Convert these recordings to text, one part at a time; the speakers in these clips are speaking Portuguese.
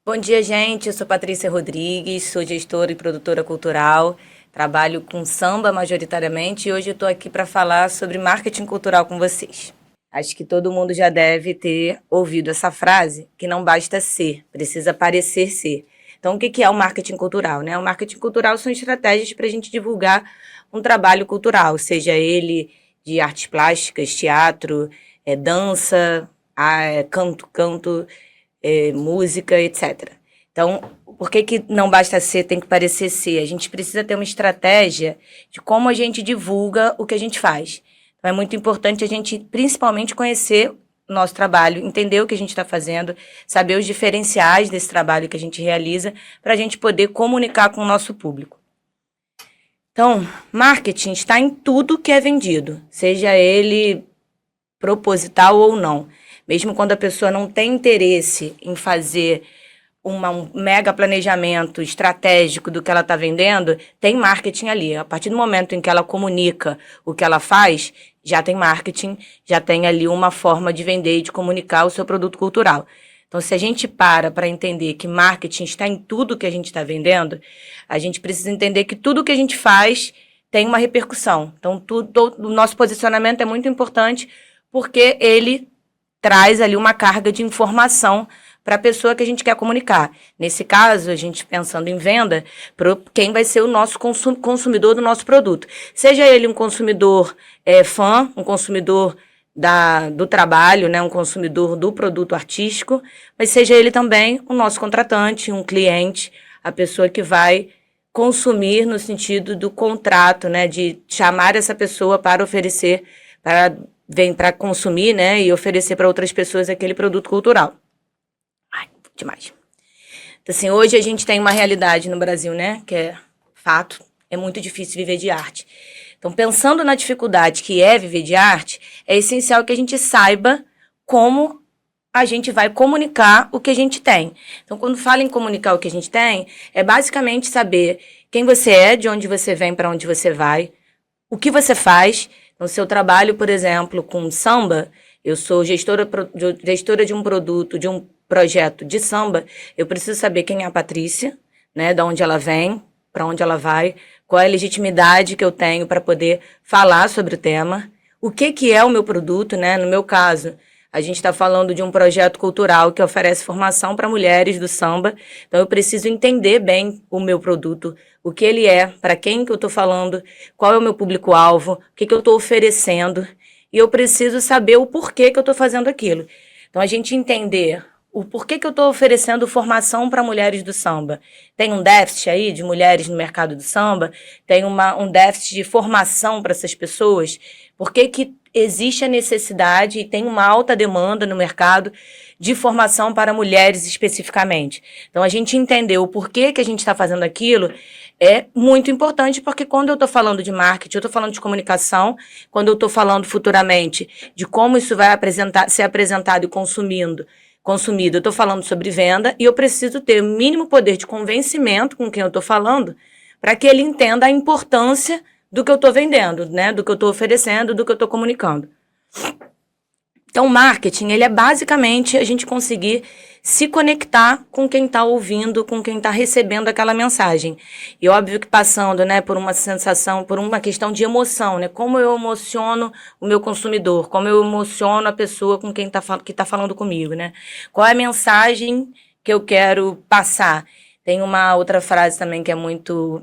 Bom dia, gente. Eu sou Patrícia Rodrigues, sou gestora e produtora cultural, trabalho com samba majoritariamente e hoje eu estou aqui para falar sobre marketing cultural com vocês. Acho que todo mundo já deve ter ouvido essa frase, que não basta ser, precisa parecer ser. Então, o que é o marketing cultural, né? O marketing cultural são estratégias para a gente divulgar um trabalho cultural, seja ele de artes plásticas, teatro, dança, canto, música, etc. Então, por que não basta ser, tem que parecer ser? A gente precisa ter uma estratégia de como a gente divulga o que a gente faz. Então, é muito importante a gente, principalmente, conhecer o nosso trabalho, entender o que a gente está fazendo, saber os diferenciais desse trabalho que a gente realiza, para a gente poder comunicar com o nosso público. Então, marketing está em tudo que é vendido, seja ele proposital ou não. Mesmo quando a pessoa não tem interesse em fazer um mega planejamento estratégico do que ela está vendendo, tem marketing ali. A partir do momento em que ela comunica o que ela faz, já tem marketing, já tem ali uma forma de vender e de comunicar o seu produto cultural. Então, se a gente para entender que marketing está em tudo que a gente está vendendo, a gente precisa entender que tudo que a gente faz tem uma repercussão. Então, o nosso posicionamento é muito importante porque ele traz ali uma carga de informação para a pessoa que a gente quer comunicar. Nesse caso, a gente pensando em venda, para quem vai ser o nosso consumidor do nosso produto. Seja ele um consumidor fã, um consumidor do trabalho, né, um consumidor do produto artístico, mas seja ele também o nosso contratante, um cliente, a pessoa que vai consumir no sentido do contrato, né, de chamar essa pessoa para oferecer, para consumir, né, e oferecer para outras pessoas aquele produto cultural. Ai, demais. Então, assim, hoje a gente tem uma realidade no Brasil, né, que é fato, é muito difícil viver de arte. Então, pensando na dificuldade que é viver de arte, é essencial que a gente saiba como a gente vai comunicar o que a gente tem. Então, quando fala em comunicar o que a gente tem, é basicamente saber quem você é, de onde você vem, para onde você vai, o que você faz. Então, se eu trabalho, por exemplo, com samba, eu sou gestora de um produto, de um projeto de samba, eu preciso saber quem é a Patrícia, né, de onde ela vem, para onde ela vai, qual é a legitimidade que eu tenho para poder falar sobre o tema, o que é o meu produto, né? No meu caso, a gente está falando de um projeto cultural que oferece formação para mulheres do samba, então eu preciso entender bem o meu produto, o que ele é, para quem que eu estou falando, qual é o meu público-alvo, o que eu estou oferecendo, e eu preciso saber o porquê que eu estou fazendo aquilo. Então, a gente entender o porquê que eu estou oferecendo formação para mulheres do samba. Tem um déficit aí de mulheres no mercado do samba? Tem um déficit de formação para essas pessoas? Por que existe a necessidade e tem uma alta demanda no mercado de formação para mulheres especificamente? Então, a gente entender o porquê que a gente está fazendo aquilo é muito importante, porque quando eu estou falando de marketing, eu estou falando de comunicação, quando eu estou falando futuramente de como isso vai ser apresentado e consumido, eu estou falando sobre venda e eu preciso ter o mínimo poder de convencimento com quem eu estou falando para que ele entenda a importância do que eu estou vendendo, né? Do que eu estou oferecendo, do que eu estou comunicando. Então, o marketing, ele é basicamente a gente conseguir se conectar com quem está ouvindo, com quem está recebendo aquela mensagem. E óbvio que passando, né, por uma sensação, por uma questão de emoção, né? Como eu emociono o meu consumidor, como eu emociono a pessoa com quem que está falando comigo, né? Qual é a mensagem que eu quero passar? Tem uma outra frase também que é muito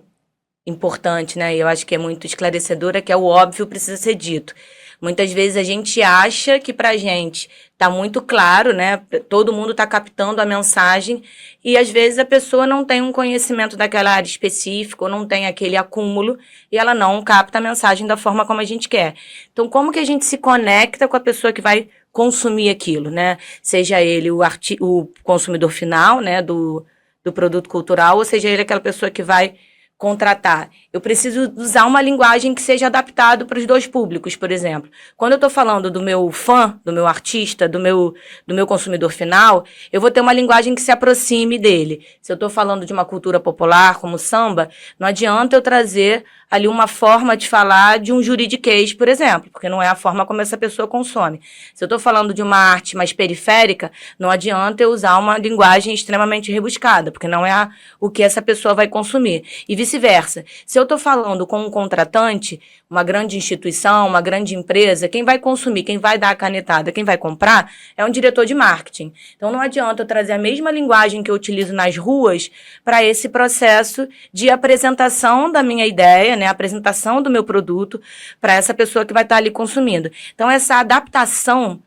importante, né? E eu acho que é muito esclarecedora, que é o óbvio precisa ser dito. Muitas vezes a gente acha que pra gente tá muito claro, né? Todo mundo tá captando a mensagem e às vezes a pessoa não tem um conhecimento daquela área específica ou não tem aquele acúmulo e ela não capta a mensagem da forma como a gente quer. Então, como que a gente se conecta com a pessoa que vai consumir aquilo, né? Seja ele o consumidor final, né? Do produto cultural, ou seja ele aquela pessoa que vai contratar? Eu preciso usar uma linguagem que seja adaptada para os dois públicos, por exemplo. Quando eu estou falando do meu fã, do meu artista, do meu consumidor final, eu vou ter uma linguagem que se aproxime dele. Se eu estou falando de uma cultura popular, como o samba, não adianta eu trazer ali uma forma de falar de um juridiquês, por exemplo, porque não é a forma como essa pessoa consome. Se eu estou falando de uma arte mais periférica, não adianta eu usar uma linguagem extremamente rebuscada, porque não é o que essa pessoa vai consumir. E vice-versa. Se eu estou falando com um contratante, uma grande instituição, uma grande empresa, quem vai consumir, quem vai dar a canetada, quem vai comprar, é um diretor de marketing. Então não adianta eu trazer a mesma linguagem que eu utilizo nas ruas para esse processo de apresentação da minha ideia, né, a apresentação do meu produto para essa pessoa que vai estar ali consumindo. Então, essa adaptação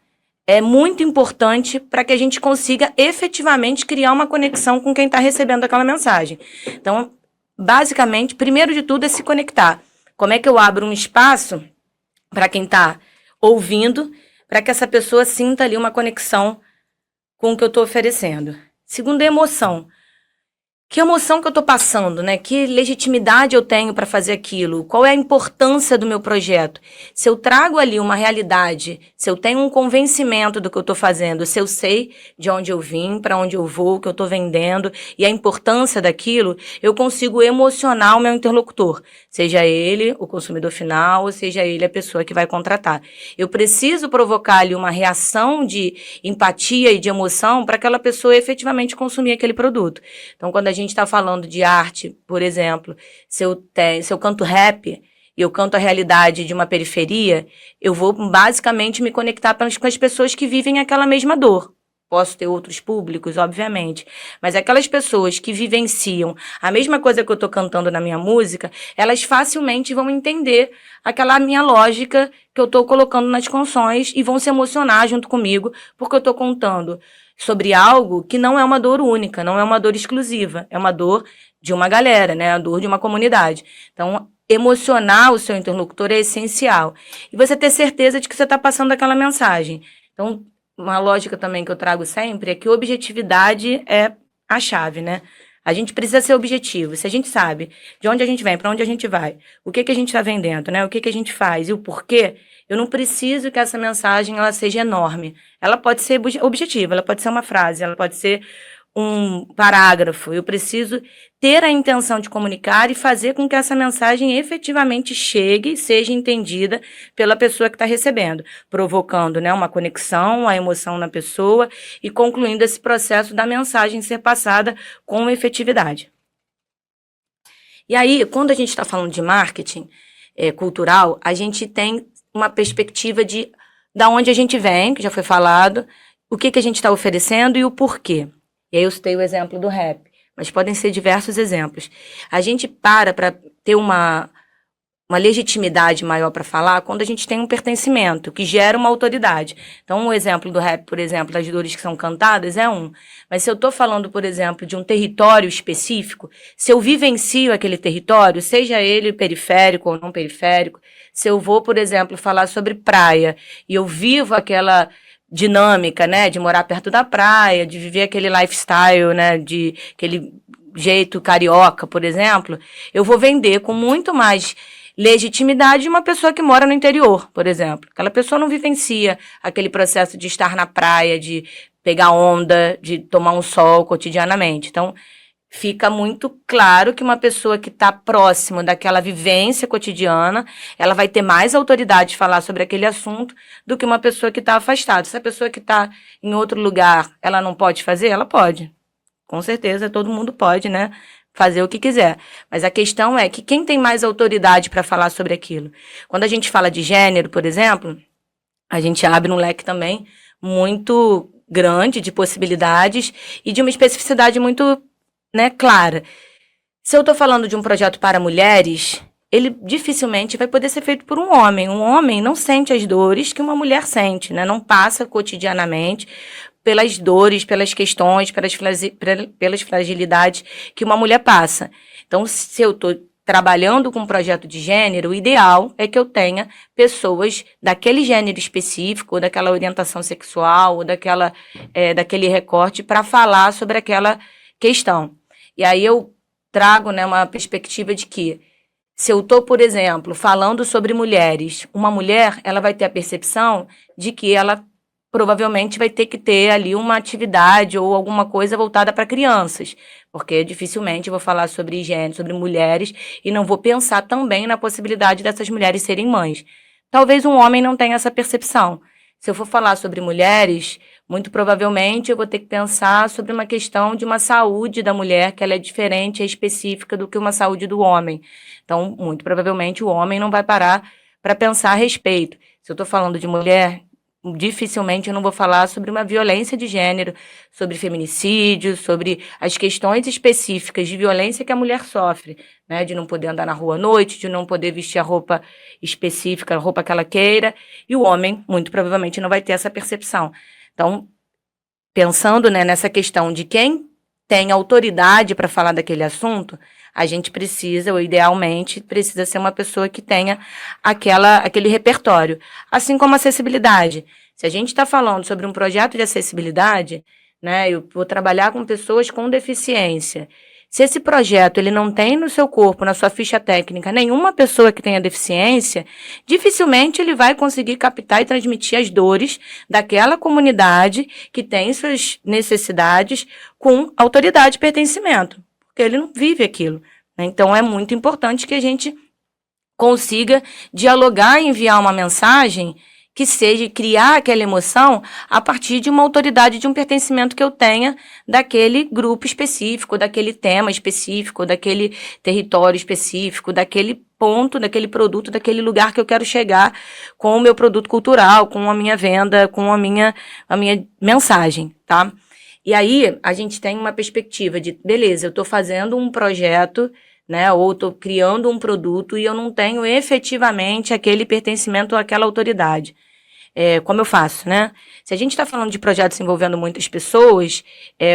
é muito importante para que a gente consiga efetivamente criar uma conexão com quem está recebendo aquela mensagem. Então, basicamente, primeiro de tudo é se conectar. Como é que eu abro um espaço para quem está ouvindo, para que essa pessoa sinta ali uma conexão com o que eu estou oferecendo? Segundo, é emoção. Que emoção que eu estou passando, né? Que legitimidade eu tenho para fazer aquilo? Qual é a importância do meu projeto? Se eu trago ali uma realidade, se eu tenho um convencimento do que eu estou fazendo, se eu sei de onde eu vim, para onde eu vou, o que eu estou vendendo e a importância daquilo, eu consigo emocionar o meu interlocutor, seja ele o consumidor final, ou seja ele a pessoa que vai contratar. Eu preciso provocar ali uma reação de empatia e de emoção para aquela pessoa efetivamente consumir aquele produto. Então, quando a gente está falando de arte, por exemplo, se eu canto rap e eu canto a realidade de uma periferia, eu vou basicamente me conectar com as pessoas que vivem aquela mesma dor. Posso ter outros públicos, obviamente, mas aquelas pessoas que vivenciam a mesma coisa que eu estou cantando na minha música, elas facilmente vão entender aquela minha lógica que eu estou colocando nas canções e vão se emocionar junto comigo, porque eu estou contando sobre algo que não é uma dor única, não é uma dor exclusiva, é uma dor de uma galera, né? A dor de uma comunidade. Então, emocionar o seu interlocutor é essencial. E você ter certeza de que você está passando aquela mensagem. Então, uma lógica também que eu trago sempre é que objetividade é a chave, né? A gente precisa ser objetivo. Se a gente sabe de onde a gente vem, para onde a gente vai, o que a gente está vendendo, né? O que a gente faz e o porquê, eu não preciso que essa mensagem ela seja enorme. Ela pode ser objetiva, ela pode ser uma frase, ela pode ser um parágrafo. Eu preciso ter a intenção de comunicar e fazer com que essa mensagem efetivamente chegue e seja entendida pela pessoa que está recebendo, provocando, né, uma conexão, a emoção na pessoa e concluindo esse processo da mensagem ser passada com efetividade. E aí, quando a gente está falando de marketing cultural, a gente tem uma perspectiva de da onde a gente vem, que já foi falado, o que a gente está oferecendo e o porquê. E aí eu citei o exemplo do rap, mas podem ser diversos exemplos. A gente para ter uma legitimidade maior para falar quando a gente tem um pertencimento, que gera uma autoridade. Então, um exemplo do rap, por exemplo, das dores que são cantadas é um. Mas se eu estou falando, por exemplo, de um território específico, se eu vivencio aquele território, seja ele periférico ou não periférico, se eu vou, por exemplo, falar sobre praia e eu vivo aquela dinâmica, né, de morar perto da praia, de viver aquele lifestyle, né, de aquele jeito carioca, por exemplo, eu vou vender com muito mais legitimidade de uma pessoa que mora no interior, por exemplo. Aquela pessoa não vivencia aquele processo de estar na praia, de pegar onda, de tomar um sol cotidianamente. Então, fica muito claro que uma pessoa que está próximo daquela vivência cotidiana, ela vai ter mais autoridade de falar sobre aquele assunto do que uma pessoa que está afastada. Se a pessoa que está em outro lugar, ela não pode fazer? Ela pode. Com certeza, todo mundo pode, né? Fazer o que quiser. Mas a questão é que quem tem mais autoridade para falar sobre aquilo? Quando a gente fala de gênero, por exemplo, a gente abre um leque também muito grande de possibilidades e de uma especificidade muito, né, clara. Se eu estou falando de um projeto para mulheres, ele dificilmente vai poder ser feito por um homem. Um homem não sente as dores que uma mulher sente, né? Não passa cotidianamente pelas dores, pelas questões, pelas fragilidades que uma mulher passa. Então, se eu estou trabalhando com um projeto de gênero, o ideal é que eu tenha pessoas daquele gênero específico, ou daquela orientação sexual, ou daquele recorte para falar sobre aquela questão. E aí eu trago, né, uma perspectiva de que se eu estou, por exemplo, falando sobre mulheres, uma mulher, ela vai ter a percepção de que ela provavelmente vai ter que ter ali uma atividade ou alguma coisa voltada para crianças, porque dificilmente eu vou falar sobre higiene, sobre mulheres, e não vou pensar também na possibilidade dessas mulheres serem mães. Talvez um homem não tenha essa percepção. Se eu for falar sobre mulheres, muito provavelmente eu vou ter que pensar sobre uma questão de uma saúde da mulher, que ela é diferente, é específica do que uma saúde do homem. Então, muito provavelmente o homem não vai parar para pensar a respeito. Se eu estou falando de mulher, dificilmente eu não vou falar sobre uma violência de gênero, sobre feminicídio, sobre as questões específicas de violência que a mulher sofre, né? De não poder andar na rua à noite, de não poder vestir a roupa específica, a roupa que ela queira, e o homem, muito provavelmente, não vai ter essa percepção. Então, pensando, né, nessa questão de quem tem autoridade para falar daquele assunto, a gente precisa, ou idealmente, precisa ser uma pessoa que tenha aquele repertório. Assim como acessibilidade. Se a gente está falando sobre um projeto de acessibilidade, né, eu vou trabalhar com pessoas com deficiência. Se esse projeto ele não tem no seu corpo, na sua ficha técnica, nenhuma pessoa que tenha deficiência, dificilmente ele vai conseguir captar e transmitir as dores daquela comunidade que tem suas necessidades com autoridade e pertencimento, porque ele não vive aquilo, né? Então é muito importante que a gente consiga dialogar e enviar uma mensagem que seja criar aquela emoção a partir de uma autoridade, de um pertencimento que eu tenha daquele grupo específico, daquele tema específico, daquele território específico, daquele ponto, daquele produto, daquele lugar que eu quero chegar com o meu produto cultural, com a minha venda, com a minha mensagem, tá? E aí a gente tem uma perspectiva de, beleza, eu estou fazendo um projeto, né, ou estou criando um produto e eu não tenho efetivamente aquele pertencimento àquela autoridade. Como eu faço, né? Se a gente está falando de projetos envolvendo muitas pessoas,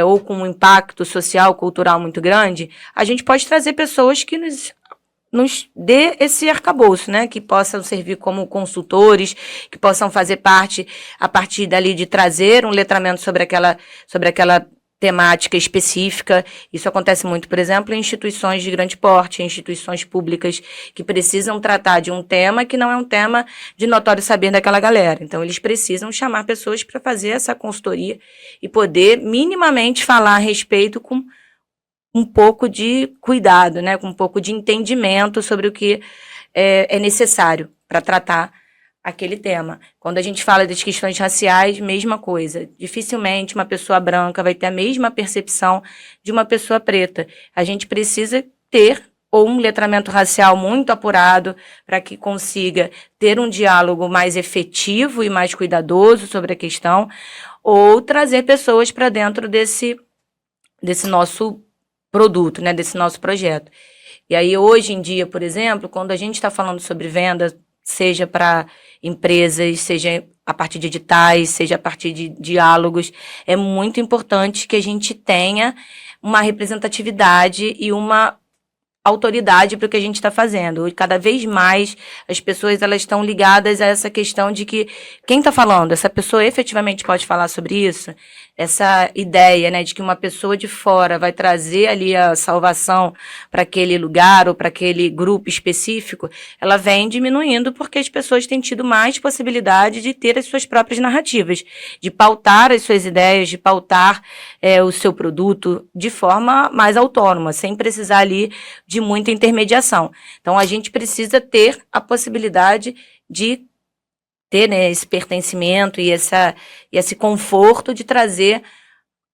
ou com um impacto social, cultural muito grande, a gente pode trazer pessoas que nos dê esse arcabouço, né? Que possam servir como consultores, que possam fazer parte, a partir dali, de trazer um letramento sobre aquela temática específica. Isso acontece muito, por exemplo, em instituições de grande porte, em instituições públicas que precisam tratar de um tema que não é um tema de notório saber daquela galera. Então, eles precisam chamar pessoas para fazer essa consultoria e poder minimamente falar a respeito com um pouco de cuidado, né? Com um pouco de entendimento sobre o que é necessário para tratar aquele tema. Quando a gente fala das questões raciais, mesma coisa. Dificilmente uma pessoa branca vai ter a mesma percepção de uma pessoa preta. A gente precisa ter ou um letramento racial muito apurado para que consiga ter um diálogo mais efetivo e mais cuidadoso sobre a questão, ou trazer pessoas para dentro desse nosso produto, né, desse nosso projeto. E aí, hoje em dia, por exemplo, quando a gente está falando sobre venda, seja para empresas, seja a partir de editais, seja a partir de diálogos, é muito importante que a gente tenha uma representatividade e uma autoridade para o que a gente está fazendo. E cada vez mais as pessoas elas estão ligadas a essa questão de que quem está falando, essa pessoa efetivamente pode falar sobre isso? Essa ideia, né, de que uma pessoa de fora vai trazer ali a salvação para aquele lugar ou para aquele grupo específico, ela vem diminuindo porque as pessoas têm tido mais possibilidade de ter as suas próprias narrativas, de pautar as suas ideias, de pautar o seu produto de forma mais autônoma, sem precisar ali de muita intermediação. Então, a gente precisa ter a possibilidade de ter, né, esse pertencimento e esse conforto de trazer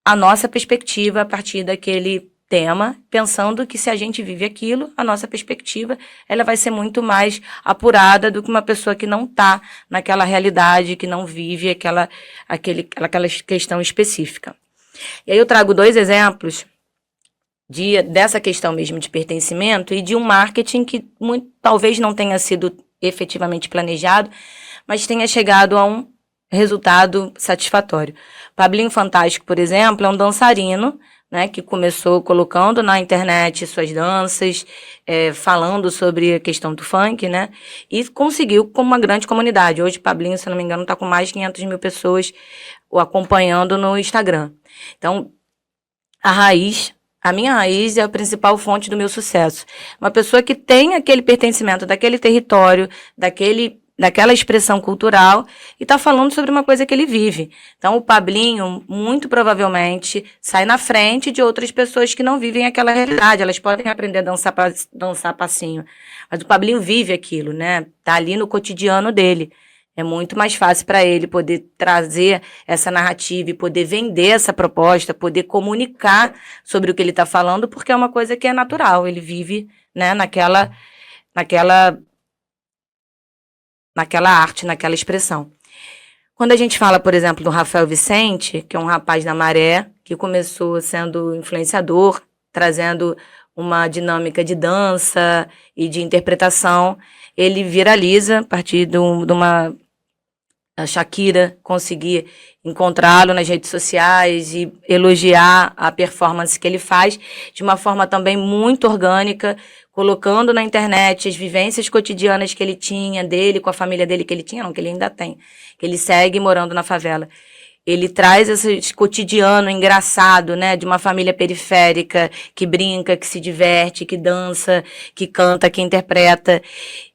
a nossa perspectiva a partir daquele tema, pensando que se a gente vive aquilo, a nossa perspectiva ela vai ser muito mais apurada do que uma pessoa que não está naquela realidade, que não vive aquela questão específica. E aí eu trago 2 exemplos dessa questão mesmo de pertencimento e de um marketing que talvez não tenha sido efetivamente planejado, mas tenha chegado a um resultado satisfatório. Pablinho Fantástico, por exemplo, é um dançarino, né, que começou colocando na internet suas danças, falando sobre a questão do funk, né, e conseguiu com uma grande comunidade. Hoje, Pablinho, se não me engano, está com mais de 500 mil pessoas o acompanhando no Instagram. Então, a A minha raiz é a principal fonte do meu sucesso. Uma pessoa que tem aquele pertencimento daquele território, daquela expressão cultural e está falando sobre uma coisa que ele vive. Então, o Pablinho, muito provavelmente, sai na frente de outras pessoas que não vivem aquela realidade. Elas podem aprender a dançar passinho, mas o Pablinho vive aquilo, né? Tá ali no cotidiano dele. É muito mais fácil para ele poder trazer essa narrativa e poder vender essa proposta, poder comunicar sobre o que ele está falando, porque é uma coisa que é natural. Ele vive, né, naquela arte, naquela expressão. Quando a gente fala, por exemplo, do Rafael Vicente, que é um rapaz da Maré, que começou sendo influenciador, trazendo uma dinâmica de dança e de interpretação, ele viraliza a partir de uma a Shakira conseguir encontrá-lo nas redes sociais e elogiar a performance que ele faz de uma forma também muito orgânica, colocando na internet as vivências cotidianas que ele tinha, dele, com a família dele, que ele tinha, não, que ele ainda tem, que ele segue morando na favela. Ele traz esse cotidiano engraçado, né, de uma família periférica, que brinca, que se diverte, que dança, que canta, que interpreta,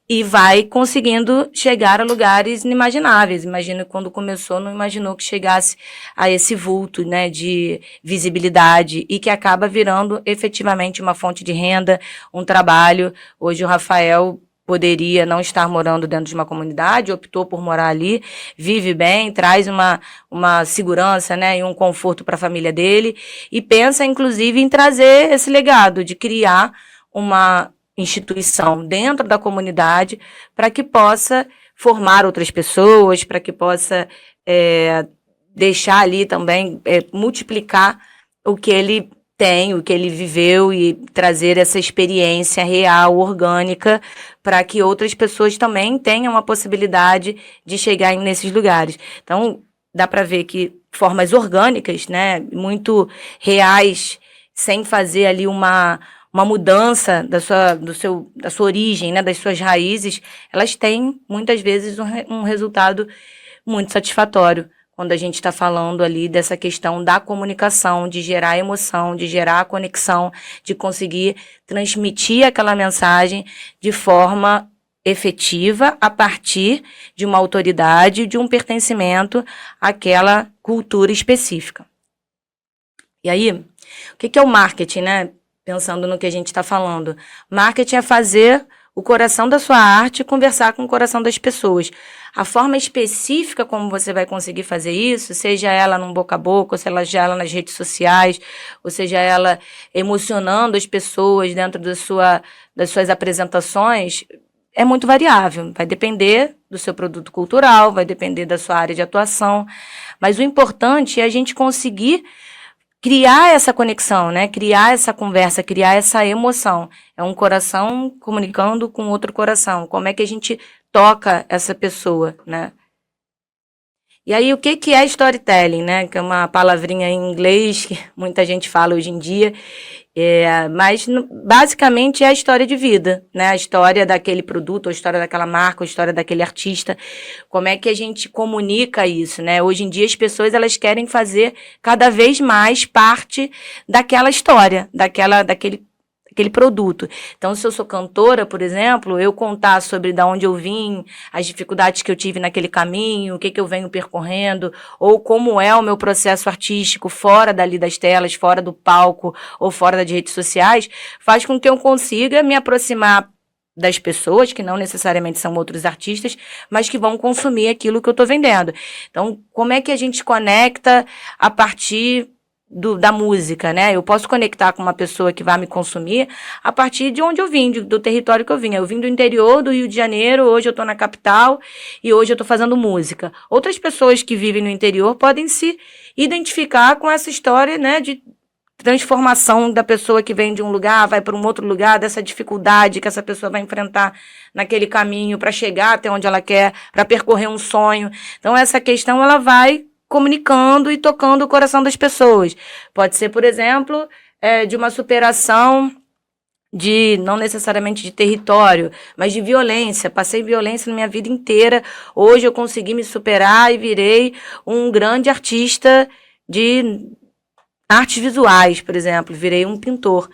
e vai conseguindo chegar a lugares inimagináveis. Imagino que quando começou, não imaginou que chegasse a esse vulto, né, de visibilidade e que acaba virando efetivamente uma fonte de renda, um trabalho. Hoje o Rafael poderia não estar morando dentro de uma comunidade, optou por morar ali, vive bem, traz uma segurança, né, e um conforto para a família dele, e pensa, inclusive, em trazer esse legado de criar uma instituição dentro da comunidade para que possa formar outras pessoas, para que possa deixar ali também, multiplicar o que ele tem, o que ele viveu e trazer essa experiência real, orgânica, para que outras pessoas também tenham a possibilidade de chegar nesses lugares. Então, dá para ver que formas orgânicas, né, muito reais, sem fazer ali uma mudança da sua origem, né, das suas raízes, elas têm, muitas vezes, um resultado muito satisfatório. Quando a gente está falando ali dessa questão da comunicação, de gerar emoção, de gerar conexão, de conseguir transmitir aquela mensagem de forma efetiva a partir de uma autoridade, de um pertencimento àquela cultura específica. E aí, o que é o marketing, né? Pensando no que a gente está falando. Marketing é fazer o coração da sua arte conversar com o coração das pessoas. A forma específica como você vai conseguir fazer isso, seja ela num boca a boca, ou seja ela nas redes sociais, ou seja ela emocionando as pessoas dentro das suas apresentações, é muito variável. Vai depender do seu produto cultural, vai depender da sua área de atuação. Mas o importante é a gente conseguir criar essa conexão, né? Criar essa conversa, criar essa emoção. É um coração comunicando com outro coração. Como é que a gente toca essa pessoa, né? E aí, o que é storytelling, né? Que é uma palavrinha em inglês que muita gente fala hoje em dia. Mas, basicamente, é a história de vida, né? A história daquele produto, a história daquela marca, a história daquele artista. Como é que a gente comunica isso, né? Hoje em dia, as pessoas, elas querem fazer cada vez mais parte daquela história, daquele produto. Então, se eu sou cantora, por exemplo, eu contar sobre de onde eu vim, as dificuldades que eu tive naquele caminho, o que eu venho percorrendo, ou como é o meu processo artístico fora dali das telas, fora do palco ou fora das redes sociais, faz com que eu consiga me aproximar das pessoas, que não necessariamente são outros artistas, mas que vão consumir aquilo que eu estou vendendo. Então, como é que a gente conecta a partir da música, né? Eu posso conectar com uma pessoa que vai me consumir a partir de onde eu vim, do território que eu vim. Eu vim do interior do Rio de Janeiro, hoje eu estou na capital e hoje eu estou fazendo música. Outras pessoas que vivem no interior podem se identificar com essa história, né, de transformação da pessoa que vem de um lugar, vai para um outro lugar, dessa dificuldade que essa pessoa vai enfrentar naquele caminho para chegar até onde ela quer, para percorrer um sonho. Então, essa questão, ela vai comunicando e tocando o coração das pessoas. Pode ser, por exemplo, de uma superação não necessariamente de território, mas de violência. Passei violência na minha vida inteira. Hoje eu consegui me superar e virei um grande artista de artes visuais, por exemplo, virei um pintor.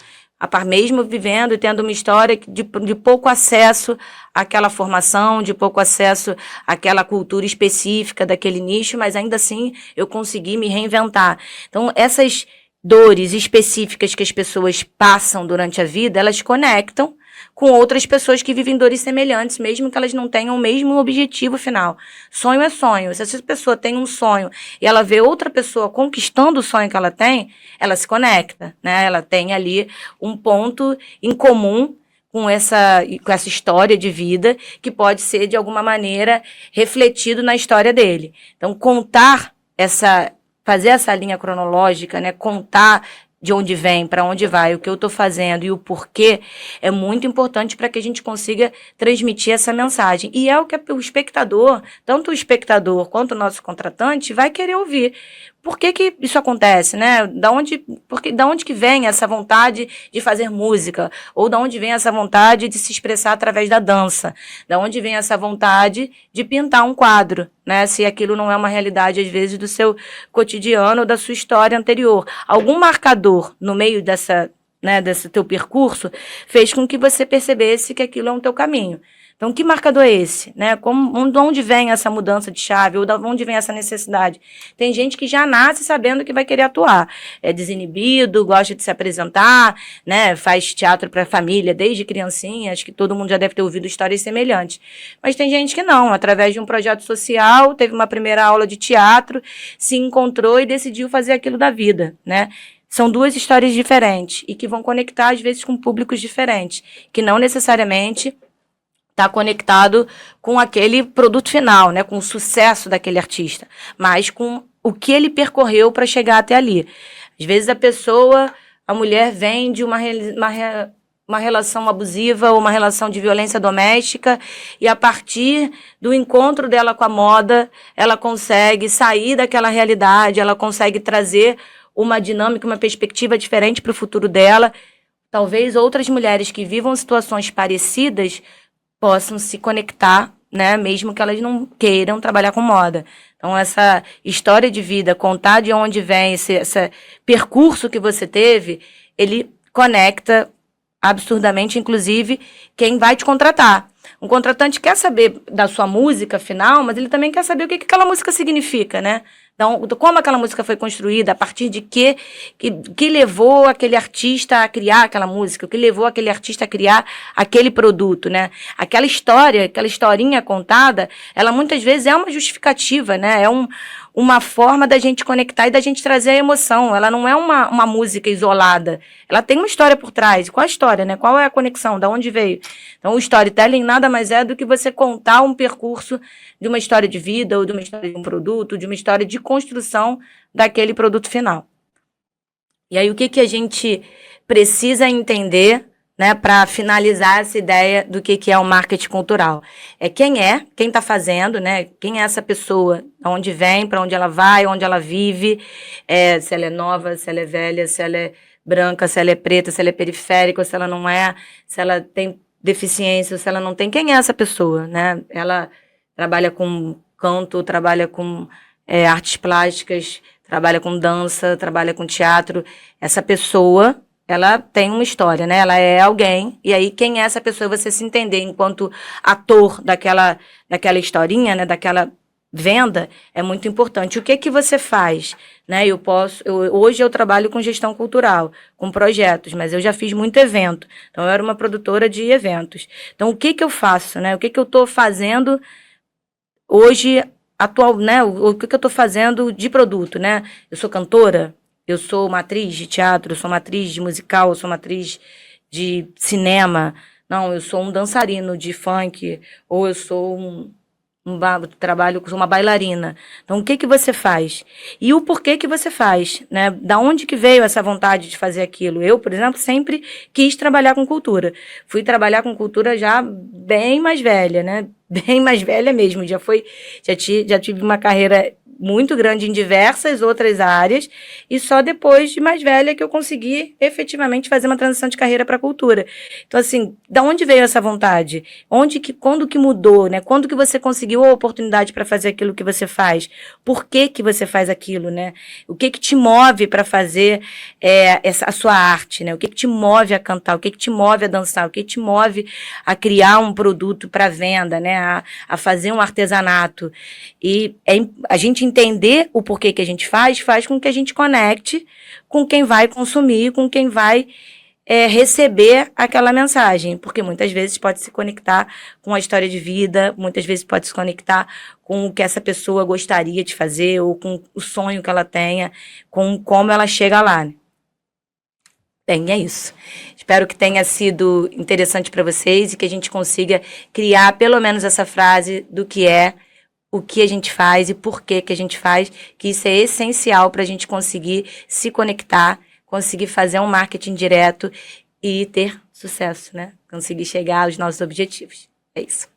Mesmo vivendo e tendo uma história de pouco acesso àquela formação, de pouco acesso àquela cultura específica daquele nicho, mas ainda assim eu consegui me reinventar. Então, essas dores específicas que as pessoas passam durante a vida, elas conectam com outras pessoas que vivem dores semelhantes, mesmo que elas não tenham o mesmo objetivo final. Sonho é sonho. Se essa pessoa tem um sonho e ela vê outra pessoa conquistando o sonho que ela tem, ela se conecta, né? Ela tem ali um ponto em comum com essa história de vida que pode ser, de alguma maneira, refletido na história dele. Então, fazer essa linha cronológica, né? Contar de onde vem, para onde vai, o que eu estou fazendo e o porquê, é muito importante para que a gente consiga transmitir essa mensagem. E é o que o espectador, tanto o espectador quanto o nosso contratante, vai querer ouvir. Por que isso acontece, né? Da onde que vem essa vontade de fazer música? Ou da onde vem essa vontade de se expressar através da dança? Da onde vem essa vontade de pintar um quadro, né? Se aquilo não é uma realidade, às vezes, do seu cotidiano ou da sua história anterior. Algum marcador no meio desse teu percurso fez com que você percebesse que aquilo é um teu caminho. Então, que marcador é esse? Né? De onde vem essa mudança de chave? Ou de onde vem essa necessidade? Tem gente que já nasce sabendo que vai querer atuar. É desinibido, gosta de se apresentar, né? Faz teatro para a família desde criancinha. Acho que todo mundo já deve ter ouvido histórias semelhantes. Mas tem gente que não. Através de um projeto social, teve uma primeira aula de teatro, se encontrou e decidiu fazer aquilo da vida, né? São duas histórias diferentes e que vão conectar, às vezes, com públicos diferentes, que não necessariamente está conectado com aquele produto final, né, com o sucesso daquele artista, mas com o que ele percorreu para chegar até ali. Às vezes a mulher vem de uma relação abusiva ou uma relação de violência doméstica e a partir do encontro dela com a moda, ela consegue sair daquela realidade, ela consegue trazer uma dinâmica, uma perspectiva diferente para o futuro dela. Talvez outras mulheres que vivam situações parecidas possam se conectar, né, mesmo que elas não queiram trabalhar com moda. Então, essa história de vida, contar de onde vem esse percurso que você teve, ele conecta absurdamente, inclusive, quem vai te contratar. Um contratante quer saber da sua música final, mas ele também quer saber o que aquela música significa, né? Então, como aquela música foi construída, a partir de que levou aquele artista a criar aquela música, o que levou aquele artista a criar aquele produto, né? Aquela história, aquela historinha contada, ela muitas vezes é uma justificativa, né? É uma forma da gente conectar e da gente trazer a emoção. Ela não é uma música isolada. Ela tem uma história por trás. Qual a história, né? Qual é a conexão? Da onde veio? Então, o storytelling nada mais é do que você contar um percurso de uma história de vida ou de uma história de um produto, de uma história de construção daquele produto final. E aí, o que a gente precisa entender, né, para finalizar essa ideia do que é o marketing cultural? É quem está fazendo, né? Quem é essa pessoa, de onde vem, para onde ela vai, onde ela vive, se ela é nova, se ela é velha, se ela é branca, se ela é preta, se ela é periférica, se ela não é, se ela tem deficiência, se ela não tem. Quem é essa pessoa, né? Ela trabalha com canto, trabalha com artes plásticas, trabalha com dança, trabalha com teatro. Essa pessoa, ela tem uma história, né? Ela é alguém. E aí, quem é essa pessoa? Você se entender enquanto ator daquela historinha, né? Daquela venda, é muito importante. O que você faz? Né? Hoje eu trabalho com gestão cultural, com projetos, mas eu já fiz muito evento. Então, eu era uma produtora de eventos. Então, o que eu faço? Né? O que eu estou fazendo hoje, atual, né? O que eu estou fazendo de produto, né? Eu sou cantora, eu sou uma atriz de teatro, eu sou uma atriz de musical, eu sou uma atriz de cinema. Não, eu sou um dançarino de funk, ou eu sou trabalho com uma bailarina. Então, o que você faz? E o porquê que você faz, né? Da onde que veio essa vontade de fazer aquilo? Eu, por exemplo, sempre quis trabalhar com cultura. Fui trabalhar com cultura já bem mais velha, né? Bem mais velha mesmo. Já tive uma carreira muito grande em diversas outras áreas, e só depois de mais velha que eu consegui efetivamente fazer uma transição de carreira para a cultura. Então, assim, da onde veio essa vontade? Quando que mudou, né? Quando que você conseguiu a oportunidade para fazer aquilo que você faz? Por que que você faz aquilo, né? O que que te move para fazer a sua arte, né? O que que te move a cantar? O que que te move a dançar? O que te move a criar um produto para venda, né? A fazer um artesanato? E a gente entender o porquê que a gente faz com que a gente conecte com quem vai consumir, com quem vai receber aquela mensagem, porque muitas vezes pode se conectar com a história de vida, muitas vezes pode se conectar com o que essa pessoa gostaria de fazer, ou com o sonho que ela tenha, com como ela chega lá, né? Bem, é isso. Espero que tenha sido interessante para vocês e que a gente consiga criar pelo menos essa frase do que é o que a gente faz e por que que a gente faz, que isso é essencial para a gente conseguir se conectar, conseguir fazer um marketing direto e ter sucesso, né? Conseguir chegar aos nossos objetivos. É isso.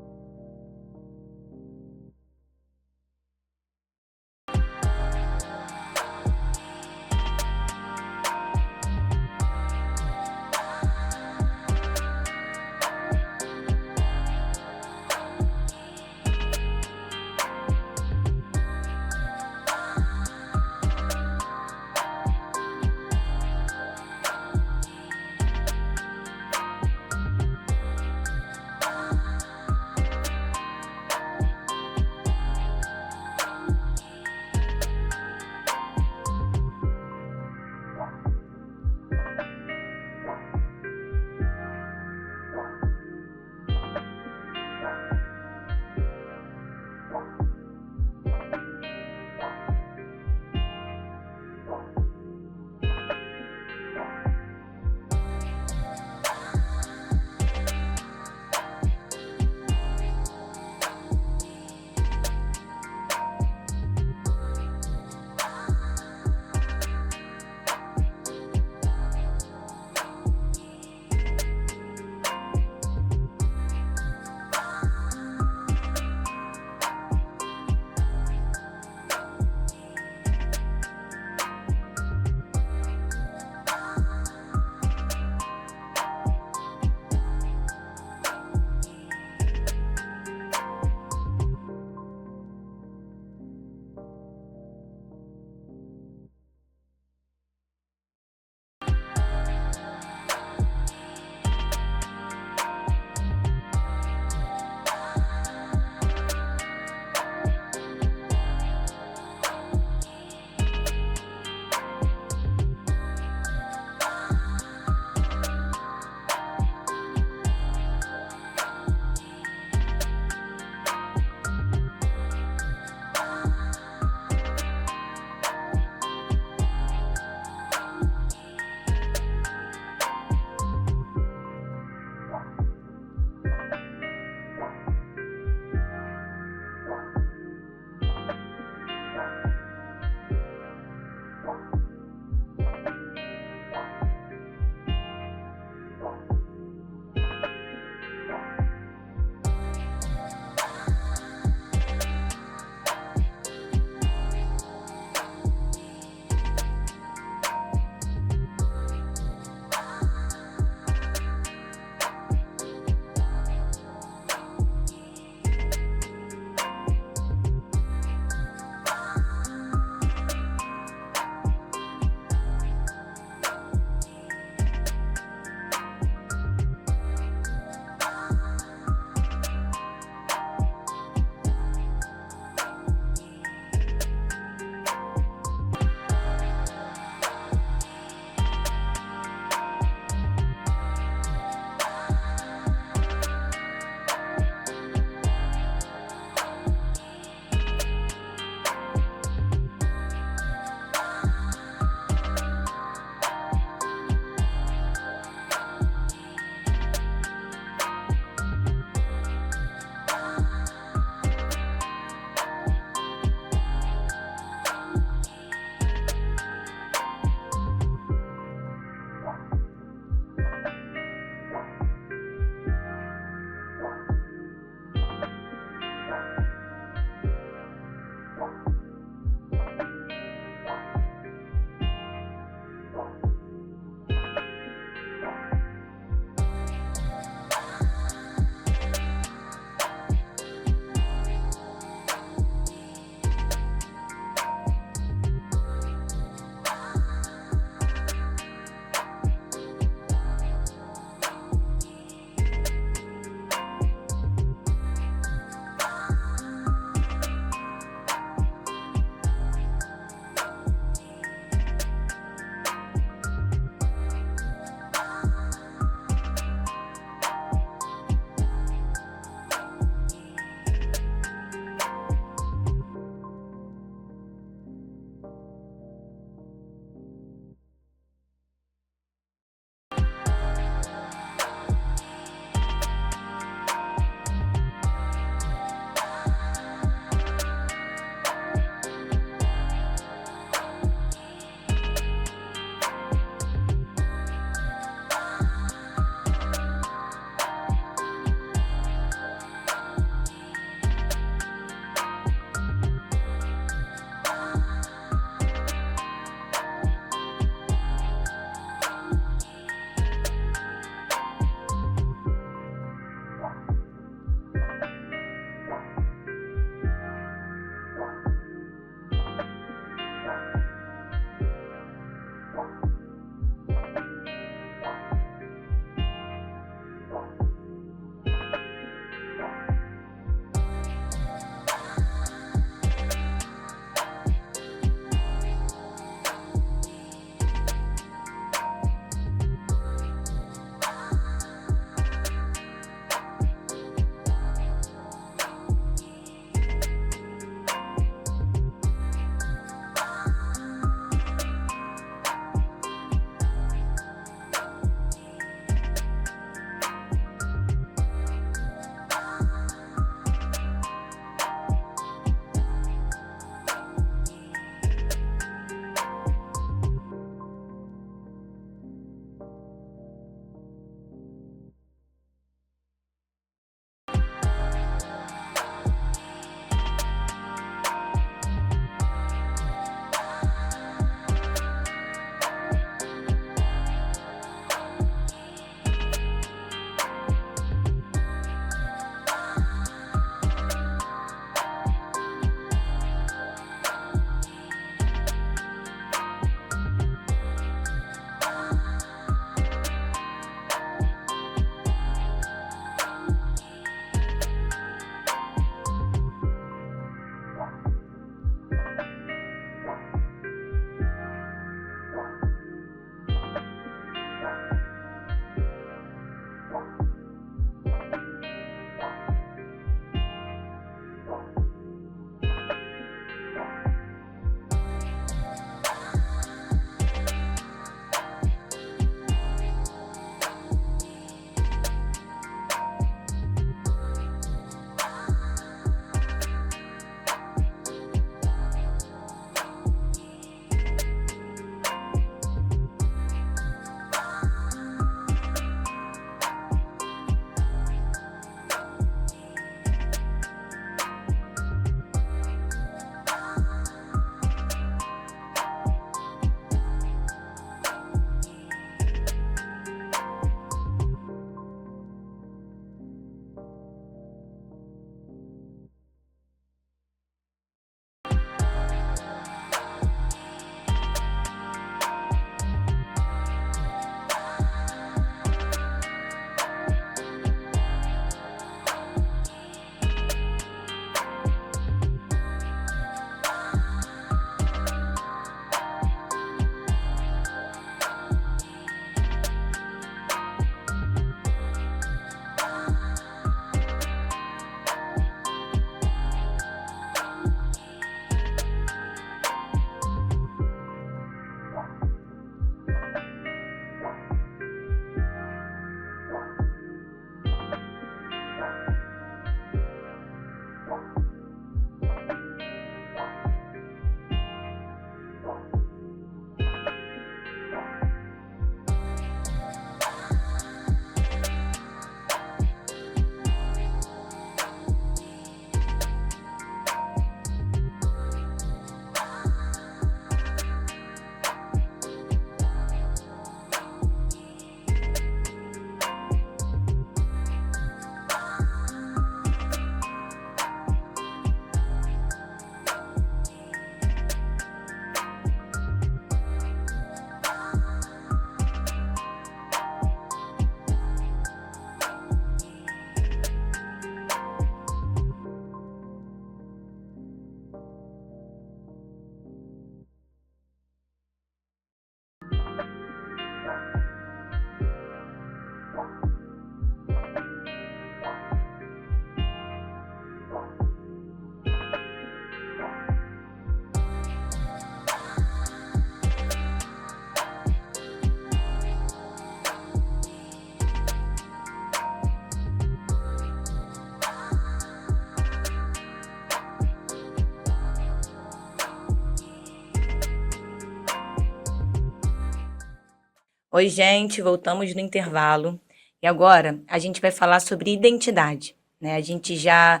Oi, gente, voltamos no intervalo. E agora a gente vai falar sobre identidade, né? A gente já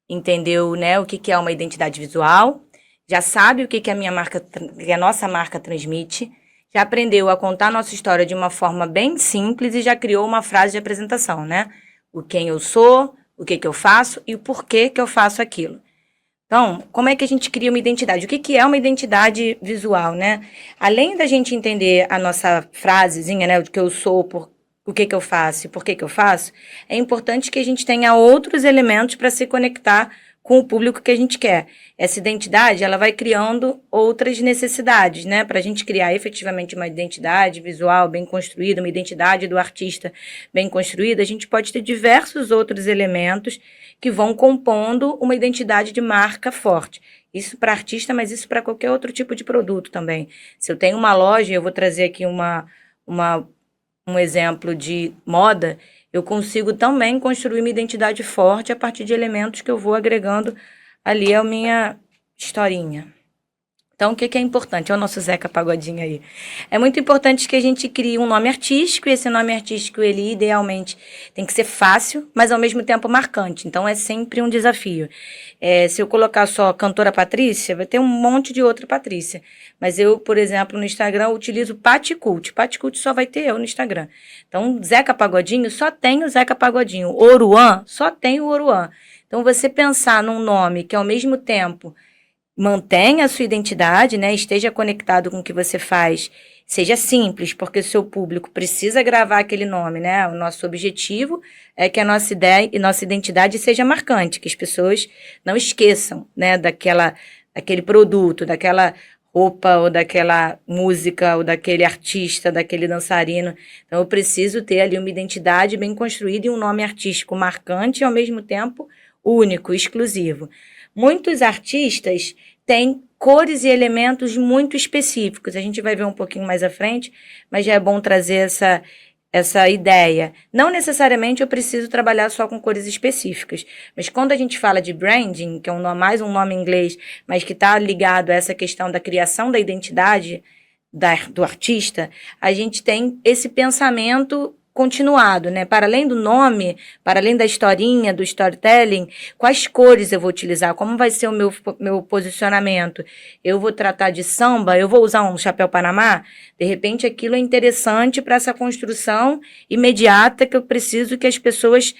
entendeu, né, o que que é uma identidade visual, já sabe o que que a minha marca, que a nossa marca transmite, já aprendeu a contar a nossa história de uma forma bem simples e já criou uma frase de apresentação, né? O quem eu sou, o que que eu faço e o porquê que eu faço aquilo. Então, como é que a gente cria uma identidade? O que que é uma identidade visual, né? Além da gente entender a nossa frasezinha, né, o que eu sou, o que que eu faço e por que que eu faço, é importante que a gente tenha outros elementos para se conectar com o público que a gente quer. Essa identidade, ela vai criando outras necessidades, né? Para a gente criar efetivamente uma identidade visual bem construída, uma identidade do artista bem construída, a gente pode ter diversos outros elementos que vão compondo uma identidade de marca forte. Isso para artista, mas isso para qualquer outro tipo de produto também. Se eu tenho uma loja, eu vou trazer aqui um exemplo de moda, eu consigo também construir uma identidade forte a partir de elementos que eu vou agregando ali à minha historinha. Então, o que que é importante? É o nosso Zeca Pagodinho aí. É muito importante que a gente crie um nome artístico, e esse nome artístico, ele idealmente tem que ser fácil, mas ao mesmo tempo marcante. Então, é sempre um desafio. Se eu colocar só cantora Patrícia, vai ter um monte de outra Patrícia. Mas eu, por exemplo, no Instagram, utilizo Paticult. Paticult só vai ter eu no Instagram. Então, Zeca Pagodinho, só tem o Zeca Pagodinho. Oruan, só tem o Oruan. Então, você pensar num nome que, ao mesmo tempo, mantenha a sua identidade, né? Esteja conectado com o que você faz, seja simples, porque o seu público precisa gravar aquele nome, né? O nosso objetivo é que a nossa ideia e nossa identidade seja marcante, que as pessoas não esqueçam, né, daquele produto, daquela roupa, ou daquela música, ou daquele artista, daquele dançarino. Então, eu preciso ter ali uma identidade bem construída e um nome artístico marcante e, ao mesmo tempo, único, exclusivo. Muitos artistas têm cores e elementos muito específicos. A gente vai ver um pouquinho mais à frente, mas já é bom trazer essa ideia. Não necessariamente eu preciso trabalhar só com cores específicas, mas quando a gente fala de branding, que é mais um nome em inglês, mas que está ligado a essa questão da criação da identidade do artista, a gente tem esse pensamento continuado, né? Para além do nome, para além da historinha, do storytelling, quais cores eu vou utilizar? Como vai ser o meu posicionamento? Eu vou tratar de samba? Eu vou usar um chapéu Panamá? De repente, aquilo é interessante para essa construção imediata que eu preciso que as pessoas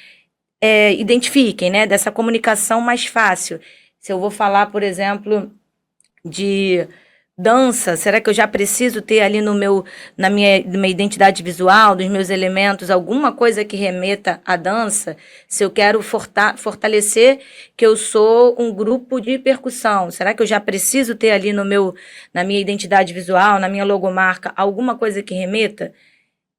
identifiquem, né? Dessa comunicação mais fácil. Se eu vou falar, por exemplo, de dança, será que eu já preciso ter ali na minha identidade visual, dos meus elementos, alguma coisa que remeta à dança? Se eu quero fortalecer que eu sou um grupo de percussão, será que eu já preciso ter ali na minha identidade visual, na minha logomarca, alguma coisa que remeta?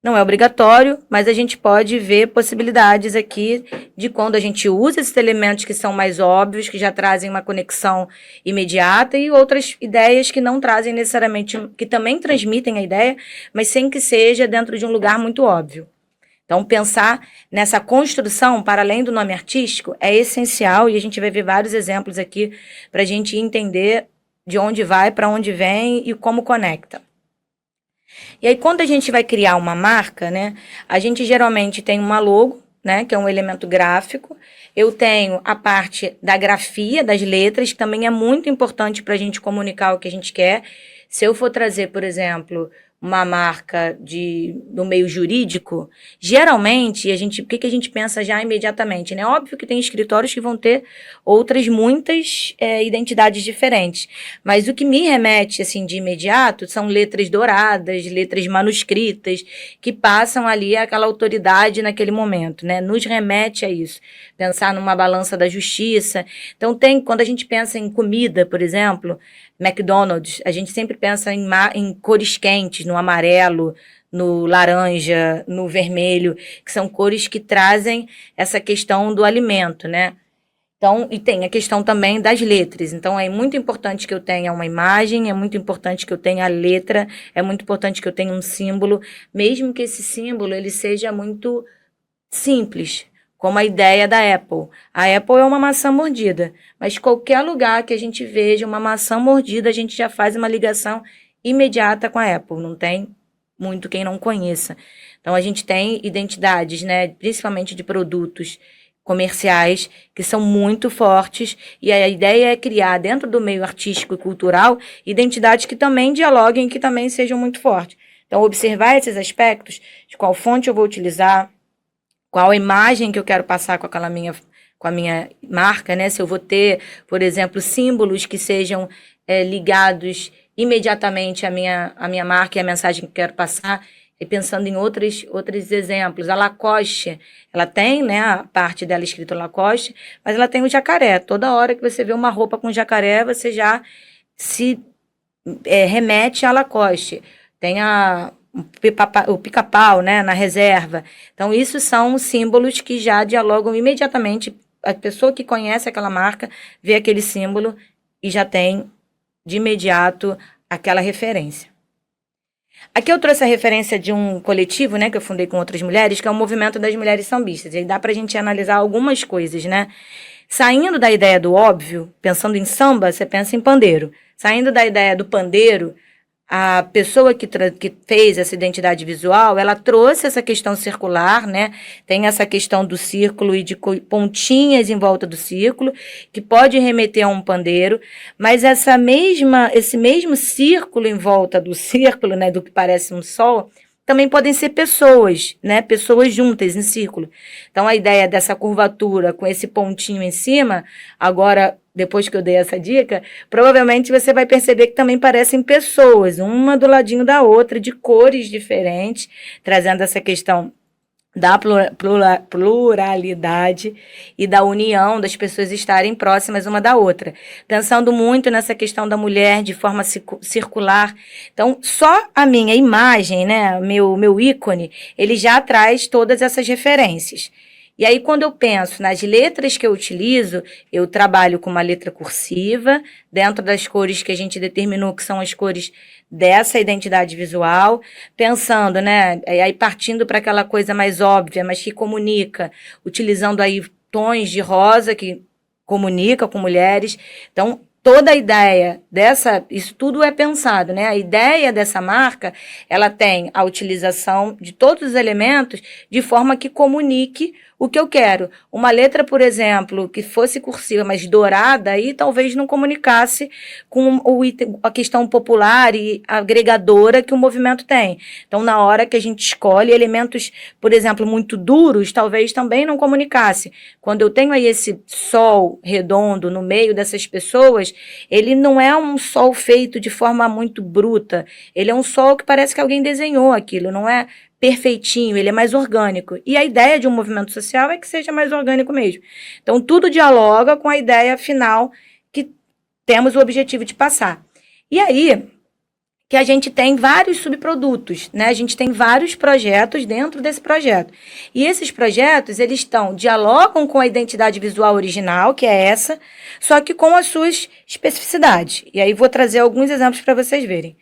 Não é obrigatório, mas a gente pode ver possibilidades aqui de quando a gente usa esses elementos que são mais óbvios, que já trazem uma conexão imediata, e outras ideias que não trazem necessariamente, que também transmitem a ideia, mas sem que seja dentro de um lugar muito óbvio. Então, pensar nessa construção, para além do nome artístico, é essencial, e a gente vai ver vários exemplos aqui para a gente entender de onde vai, para onde vem e como conecta. E aí, quando a gente vai criar uma marca, né, a gente geralmente tem uma logo, né, que é um elemento gráfico. Eu tenho a parte da grafia, das letras, que também é muito importante para a gente comunicar o que a gente quer. Se eu for trazer, por exemplo, uma marca do meio jurídico, geralmente, o que a gente pensa já imediatamente, né? Óbvio que tem escritórios que vão ter muitas identidades diferentes, mas o que me remete, assim, de imediato são letras douradas, letras manuscritas, que passam ali aquela autoridade naquele momento, né? Nos remete a isso. Pensar numa balança da justiça. Então, quando a gente pensa em comida, por exemplo, McDonald's, a gente sempre pensa em cores quentes, no amarelo, no laranja, no vermelho, que são cores que trazem essa questão do alimento, né? Então, e tem a questão também das letras. Então, é muito importante que eu tenha uma imagem, é muito importante que eu tenha a letra, é muito importante que eu tenha um símbolo, mesmo que esse símbolo ele seja muito simples, como a ideia da Apple. A Apple é uma maçã mordida, mas qualquer lugar que a gente veja uma maçã mordida, a gente já faz uma ligação imediata com a Apple, não tem muito quem não conheça. Então, a gente tem identidades, né, principalmente de produtos comerciais, que são muito fortes, e a ideia é criar, dentro do meio artístico e cultural, identidades que também dialoguem, que também sejam muito fortes. Então, observar esses aspectos, de qual fonte eu vou utilizar, qual a imagem que eu quero passar com a minha marca, né? Se eu vou ter, por exemplo, símbolos que sejam ligados imediatamente à minha marca e à mensagem que eu quero passar, e pensando em outros exemplos. A Lacoste, ela tem, né, a parte dela escrito Lacoste, mas ela tem o jacaré. Toda hora que você vê uma roupa com jacaré, você já se remete a Lacoste. Tem o pica-pau, né, na reserva. Então, isso são símbolos que já dialogam imediatamente. A pessoa que conhece aquela marca vê aquele símbolo e já tem, de imediato, aquela referência. Aqui eu trouxe a referência de um coletivo, né, que eu fundei com outras mulheres, que é o Movimento das Mulheres Sambistas. E aí dá pra gente analisar algumas coisas, né? Saindo da ideia do óbvio, pensando em samba, você pensa em pandeiro. Saindo da ideia do pandeiro, a pessoa que fez essa identidade visual, ela trouxe essa questão circular, né? Tem essa questão do círculo e de pontinhas em volta do círculo, que pode remeter a um pandeiro, mas esse mesmo círculo em volta do círculo, né, do que parece um sol, também podem ser pessoas, né? Pessoas juntas em círculo. Então, a ideia dessa curvatura com esse pontinho em cima, agora, depois que eu dei essa dica, provavelmente você vai perceber que também parecem pessoas, uma do ladinho da outra, de cores diferentes, trazendo essa questão da pluralidade e da união das pessoas estarem próximas uma da outra. Pensando muito nessa questão da mulher de forma circular. Então, só a minha imagem, né, meu ícone, ele já traz todas essas referências. E aí, quando eu penso nas letras que eu utilizo, eu trabalho com uma letra cursiva, dentro das cores que a gente determinou que são as cores dessa identidade visual, pensando, né, aí partindo para aquela coisa mais óbvia, mas que comunica, utilizando aí tons de rosa que comunica com mulheres. Então, toda a ideia isso tudo é pensado, né? A ideia dessa marca, ela tem a utilização de todos os elementos de forma que comunique o que eu quero. Uma letra, por exemplo, que fosse cursiva, mas dourada, aí talvez não comunicasse com a questão popular e agregadora que o movimento tem. Então, na hora que a gente escolhe elementos, por exemplo, muito duros, talvez também não comunicasse. Quando eu tenho aí esse sol redondo no meio dessas pessoas, ele não é um sol feito de forma muito bruta. Ele é um sol que parece que alguém desenhou aquilo, não é perfeitinho, ele é mais orgânico. E a ideia de um movimento social é que seja mais orgânico mesmo. Então, tudo dialoga com a ideia final que temos o objetivo de passar. E aí, que a gente tem vários subprodutos, né? A gente tem vários projetos dentro desse projeto. E esses projetos, eles dialogam com a identidade visual original, que é essa, só que com as suas especificidades. E aí vou trazer alguns exemplos para vocês verem.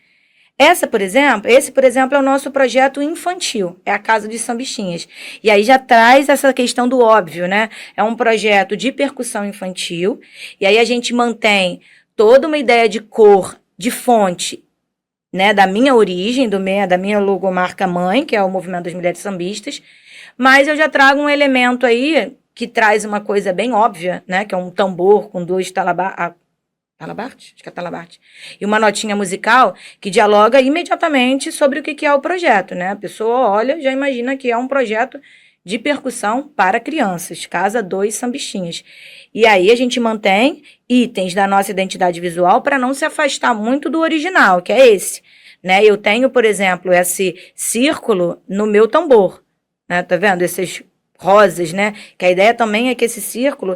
Esse, por exemplo, é o nosso projeto infantil, é a Casa dos Sambichinhas. E aí já traz essa questão do óbvio, né? É um projeto de percussão infantil, e aí a gente mantém toda uma ideia de cor, de fonte, né, da minha origem, da minha logomarca mãe, que é o Movimento das Mulheres Sambistas, mas eu já trago um elemento aí que traz uma coisa bem óbvia, né, que é um tambor com dois talabarte? Acho que é talabarte. E uma notinha musical que dialoga imediatamente sobre o que é o projeto, né? A pessoa olha, já imagina que é um projeto de percussão para crianças, Casa dos Sambichinhas. E aí a gente mantém itens da nossa identidade visual para não se afastar muito do original, que é esse, né? Eu tenho, por exemplo, esse círculo no meu tambor, né? Tá vendo? Esses rosas, né? Que a ideia também é que esse círculo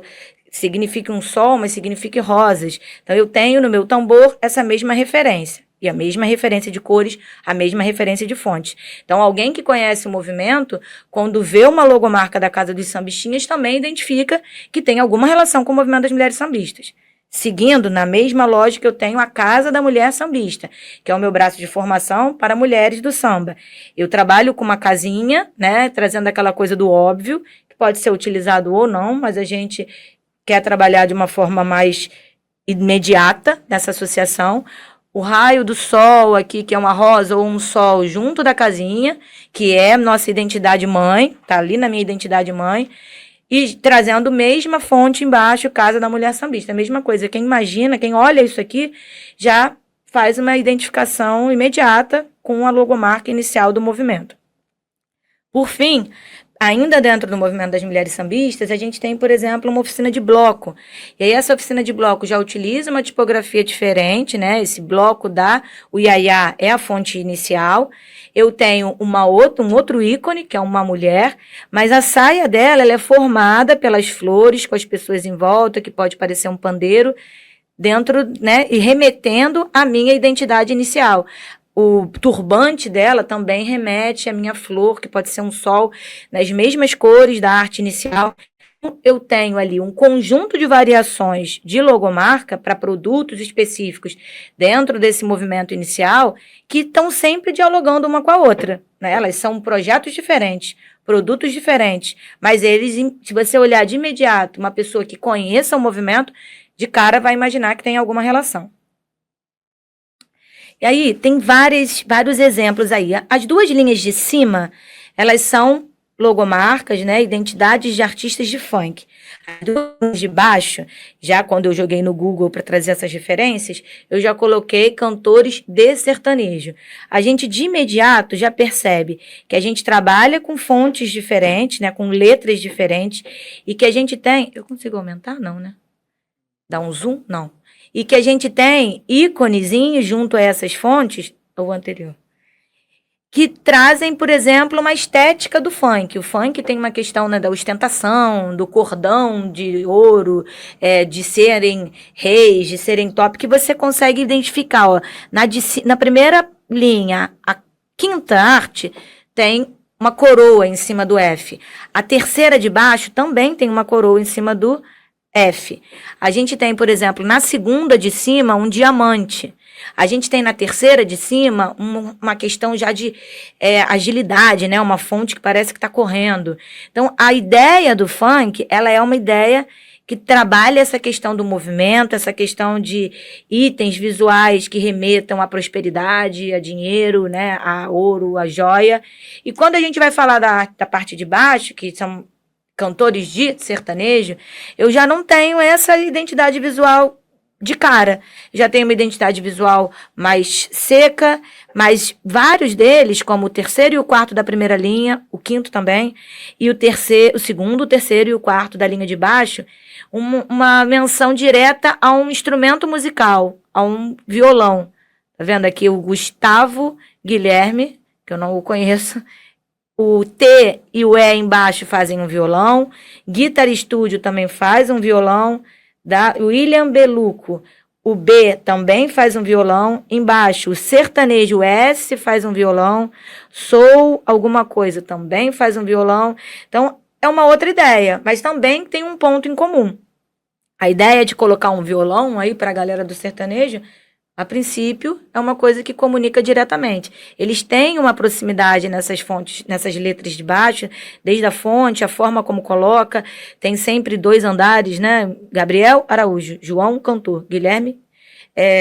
signifique um sol, mas signifique rosas. Então, eu tenho no meu tambor essa mesma referência. E a mesma referência de cores, a mesma referência de fontes. Então, alguém que conhece o movimento, quando vê uma logomarca da Casa dos Sambichinhas, também identifica que tem alguma relação com o movimento das mulheres sambistas. Seguindo, na mesma lógica, eu tenho a Casa da Mulher Sambista, que é o meu braço de formação para mulheres do samba. Eu trabalho com uma casinha, né, trazendo aquela coisa do óbvio, que pode ser utilizado ou não, mas a gente quer trabalhar de uma forma mais imediata nessa associação. o raio do sol aqui, que é uma rosa ou um sol junto da casinha, que é nossa identidade mãe, tá ali na minha identidade mãe, e trazendo a mesma fonte embaixo, Casa da Mulher Sambista. A mesma coisa, quem imagina, quem olha isso aqui, já faz uma identificação imediata com a logomarca inicial do movimento. Por fim, ainda dentro do movimento das mulheres sambistas, a gente tem, por exemplo, uma oficina de bloco. E aí essa oficina de bloco já utiliza uma tipografia diferente, né? Esse bloco o iaiá é a fonte inicial. Eu tenho um outro ícone, que é uma mulher, mas a saia dela ela é formada pelas flores, com as pessoas em volta, que pode parecer um pandeiro, dentro, né? E remetendo à minha identidade inicial. O turbante dela também remete à minha flor, que pode ser um sol, nas mesmas cores da arte inicial. Eu tenho ali um conjunto de variações de logomarca para produtos específicos dentro desse movimento inicial que estão sempre dialogando uma com a outra, né? Elas são projetos diferentes, produtos diferentes, mas eles, se você olhar de imediato, uma pessoa que conheça o movimento, de cara vai imaginar que tem alguma relação. E aí, tem vários exemplos aí. As duas linhas de cima, elas são logomarcas, né? Identidades de artistas de funk. As duas de baixo, já quando eu joguei no Google para trazer essas referências, eu já coloquei cantores de sertanejo. A gente, de imediato, já percebe que a gente trabalha com fontes diferentes, né? Com letras diferentes, e que a gente tem... Eu consigo aumentar? Não, né? Dar um zoom? Não. E que a gente tem íconezinhos junto a essas fontes, ou anterior, que trazem, por exemplo, uma estética do funk. O funk tem uma questão, né, da ostentação, do cordão de ouro, de serem reis, de serem top, que você consegue identificar. Ó, na primeira linha, a quinta arte tem uma coroa em cima do F. A terceira de baixo também tem uma coroa em cima do F. A gente tem, por exemplo, na segunda de cima, um diamante. A gente tem na terceira de cima uma questão já de agilidade, né? Uma fonte que parece que está correndo. Então, a ideia do funk, ela é uma ideia que trabalha essa questão do movimento, essa questão de itens visuais que remetam à prosperidade, a dinheiro, né? A ouro, a joia. E quando a gente vai falar da parte de baixo, que são cantores de sertanejo, eu já não tenho essa identidade visual de cara. Já tenho uma identidade visual mais seca, mas vários deles, como o terceiro e o quarto da primeira linha, o quinto também, e o segundo, o terceiro e o quarto da linha de baixo, uma menção direta a um instrumento musical, a um violão. Tá vendo aqui o Gustavo Guilherme, que eu não o conheço. O T e o E embaixo fazem um violão. Guitar Studio também faz um violão. William Beluco, o B também faz um violão. Embaixo, o sertanejo, o S faz um violão. Soul alguma coisa também faz um violão. Então, é uma outra ideia, mas também tem um ponto em comum. A ideia de colocar um violão aí para a galera do sertanejo, a princípio, é uma coisa que comunica diretamente. Eles têm uma proximidade nessas fontes, nessas letras de baixo, desde a fonte, a forma como coloca. Tem sempre 2 andares, né? Gabriel Araújo, João Cantor,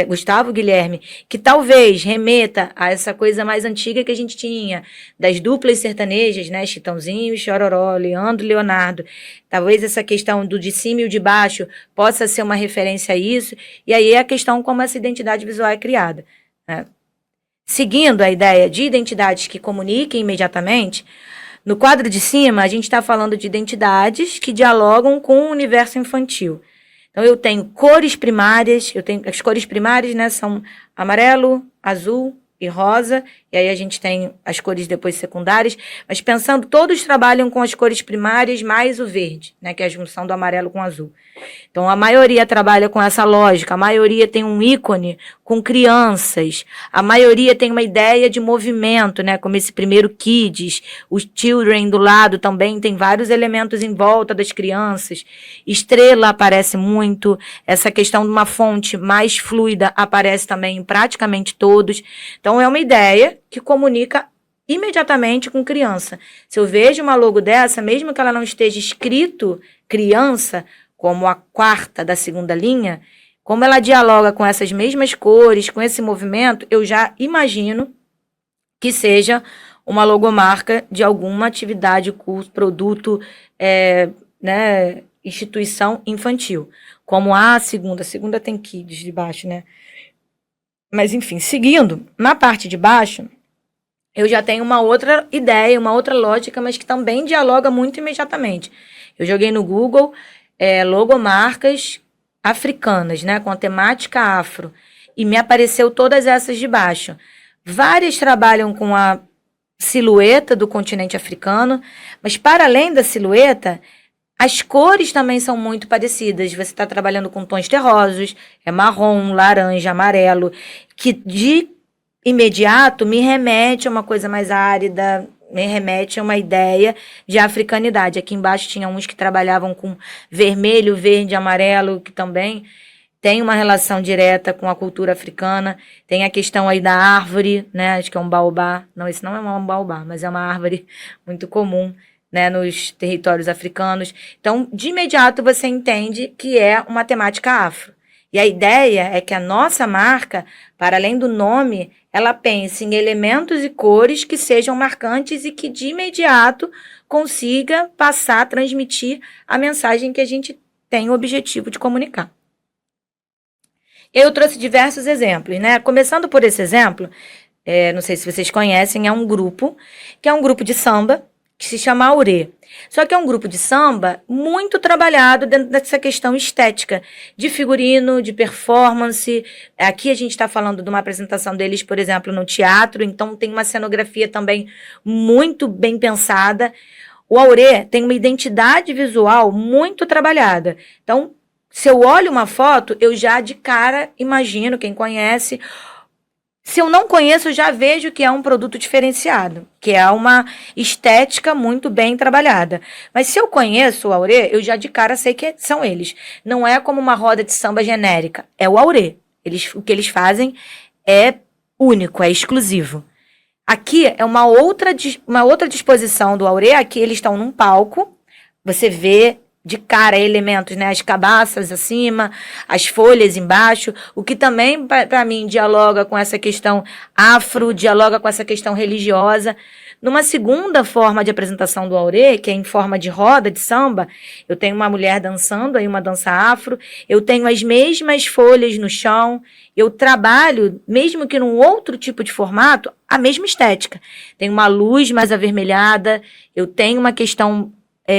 Gustavo Guilherme, que talvez remeta a essa coisa mais antiga que a gente tinha, das duplas sertanejas, né? Chitãozinho e Chororó, Leandro e Leonardo. Talvez essa questão do de cima e o de baixo possa ser uma referência a isso, e aí é a questão como essa identidade visual é criada, né? Seguindo a ideia de identidades que comuniquem imediatamente, no quadro de cima a gente está falando de identidades que dialogam com o universo infantil. Então, eu tenho cores primárias, as cores primárias, né, são amarelo, azul e rosa, e aí a gente tem as cores depois secundárias, mas pensando, todos trabalham com as cores primárias mais o verde, né, que é a junção do amarelo com o azul. Então, a maioria trabalha com essa lógica, a maioria tem um ícone com crianças, a maioria tem uma ideia de movimento, né, como esse primeiro Kids, os Children do lado também tem vários elementos em volta das crianças, estrela aparece muito, essa questão de uma fonte mais fluida aparece também em praticamente todos. Então, é uma ideia que comunica imediatamente com criança. Se eu vejo uma logo dessa, mesmo que ela não esteja escrito criança, como a quarta da segunda linha, como ela dialoga com essas mesmas cores, com esse movimento, eu já imagino que seja uma logomarca de alguma atividade, curso, produto, né, instituição infantil. Como a segunda tem kids de baixo, né? Mas, enfim, seguindo, na parte de baixo, eu já tenho uma outra ideia, uma outra lógica, mas que também dialoga muito imediatamente. Eu joguei no Google logomarcas africanas, né, com a temática afro, e me apareceu todas essas de baixo. Várias trabalham com a silhueta do continente africano, mas para além da silhueta, as cores também são muito parecidas. Você está trabalhando com tons terrosos, marrom, laranja, amarelo, que de imediato me remete a uma coisa mais árida, me remete a uma ideia de africanidade. Aqui embaixo tinha uns que trabalhavam com vermelho, verde, amarelo, que também tem uma relação direta com a cultura africana. Tem a questão aí da árvore, né? Acho que é um baobá. Não, esse não é um baobá, mas é uma árvore muito comum, né, nos territórios africanos. Então, de imediato, você entende que é uma temática afro. E a ideia é que a nossa marca, para além do nome, ela pense em elementos e cores que sejam marcantes e que, de imediato, consiga passar, transmitir a mensagem que a gente tem o objetivo de comunicar. Eu trouxe diversos exemplos, né? Começando por esse exemplo, não sei se vocês conhecem, é um grupo, que é um grupo de samba, que se chama Aurê. Só que é um grupo de samba muito trabalhado dentro dessa questão estética, de figurino, de performance. Aqui a gente está falando de uma apresentação deles, por exemplo, no teatro, então tem uma cenografia também muito bem pensada. O Aurê tem uma identidade visual muito trabalhada. Então, se eu olho uma foto, eu já de cara imagino, quem conhece. Se eu não conheço, eu já vejo que é um produto diferenciado, que é uma estética muito bem trabalhada. Mas se eu conheço o Aurê, eu já de cara sei que são eles. Não é como uma roda de samba genérica, é o Aurê. O que eles fazem é único, é exclusivo. Aqui é uma outra disposição do Aurê. Aqui eles estão num palco, você vê de cara elementos, né? As cabaças acima, as folhas embaixo, o que também, para mim, dialoga com essa questão afro, dialoga com essa questão religiosa. Numa segunda forma de apresentação do Aurê, que é em forma de roda de samba, eu tenho uma mulher dançando, aí uma dança afro, eu tenho as mesmas folhas no chão, eu trabalho, mesmo que num outro tipo de formato, a mesma estética. Tem uma luz mais avermelhada, eu tenho uma questão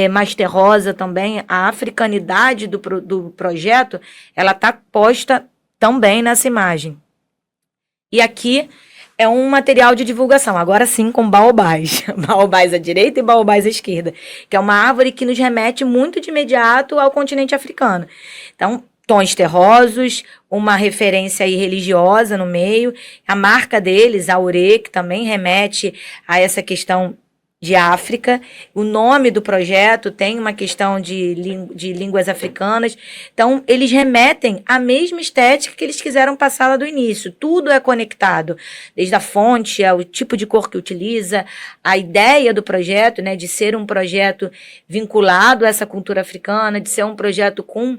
mais terrosa também, a africanidade do projeto, ela está posta também nessa imagem. E aqui é um material de divulgação, agora sim com baobás, baobás à direita e baobás à esquerda, que é uma árvore que nos remete muito de imediato ao continente africano. Então, tons terrosos, uma referência aí religiosa no meio, a marca deles, Aurê, que também remete a essa questão de África. O nome do projeto tem uma questão de línguas africanas. Então, eles remetem à mesma estética que eles quiseram passar lá do início. Tudo é conectado, desde a fonte, ao tipo de cor que utiliza, a ideia do projeto, né, de ser um projeto vinculado a essa cultura africana, de ser um projeto com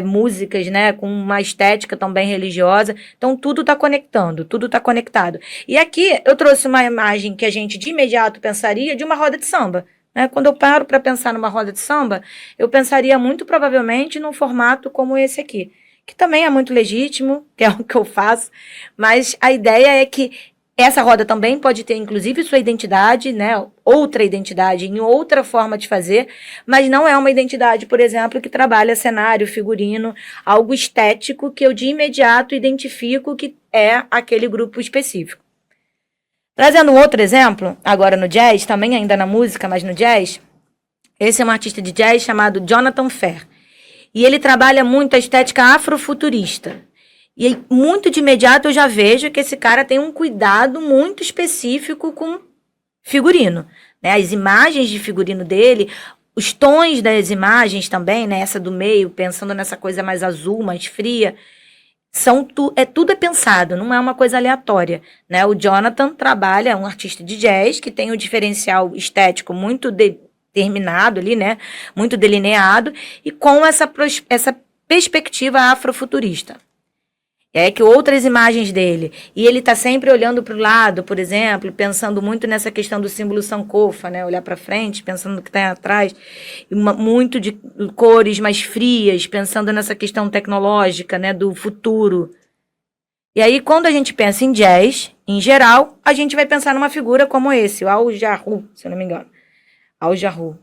músicas, né, com uma estética também religiosa. Então, tudo está conectando, tudo está conectado. E aqui eu trouxe uma imagem que a gente de imediato pensaria de uma roda de samba. Né? Quando eu paro para pensar numa roda de samba, eu pensaria muito provavelmente num formato como esse aqui, que também é muito legítimo, que é o que eu faço, mas a ideia é que essa roda também pode ter, inclusive, sua identidade, né? Outra identidade, em outra forma de fazer, mas não é uma identidade, por exemplo, que trabalha cenário, figurino, algo estético que eu de imediato identifico que é aquele grupo específico. Trazendo um outro exemplo, agora no jazz, também ainda na música, mas no jazz, esse é um artista de jazz chamado Jonathan Fair. E ele trabalha muito a estética afrofuturista. E aí, muito de imediato eu já vejo que esse cara tem um cuidado muito específico com figurino, né? As imagens de figurino dele, os tons das imagens também, né? Essa do meio, pensando nessa coisa mais azul, mais fria, tudo é pensado, não é uma coisa aleatória, né? O Jonathan trabalha, é um artista de jazz que tem um diferencial estético muito determinado ali, né? Muito delineado, e com essa perspectiva afrofuturista. Que outras imagens dele. E ele está sempre olhando para o lado, por exemplo, pensando muito nessa questão do símbolo Sankofa, né? Olhar para frente, pensando no que está atrás. Muito de cores mais frias, pensando nessa questão tecnológica, né? Do futuro. E aí, quando a gente pensa em jazz, em geral, a gente vai pensar numa figura como esse, o Al Jarreau, se eu não me engano. Al Jarreau.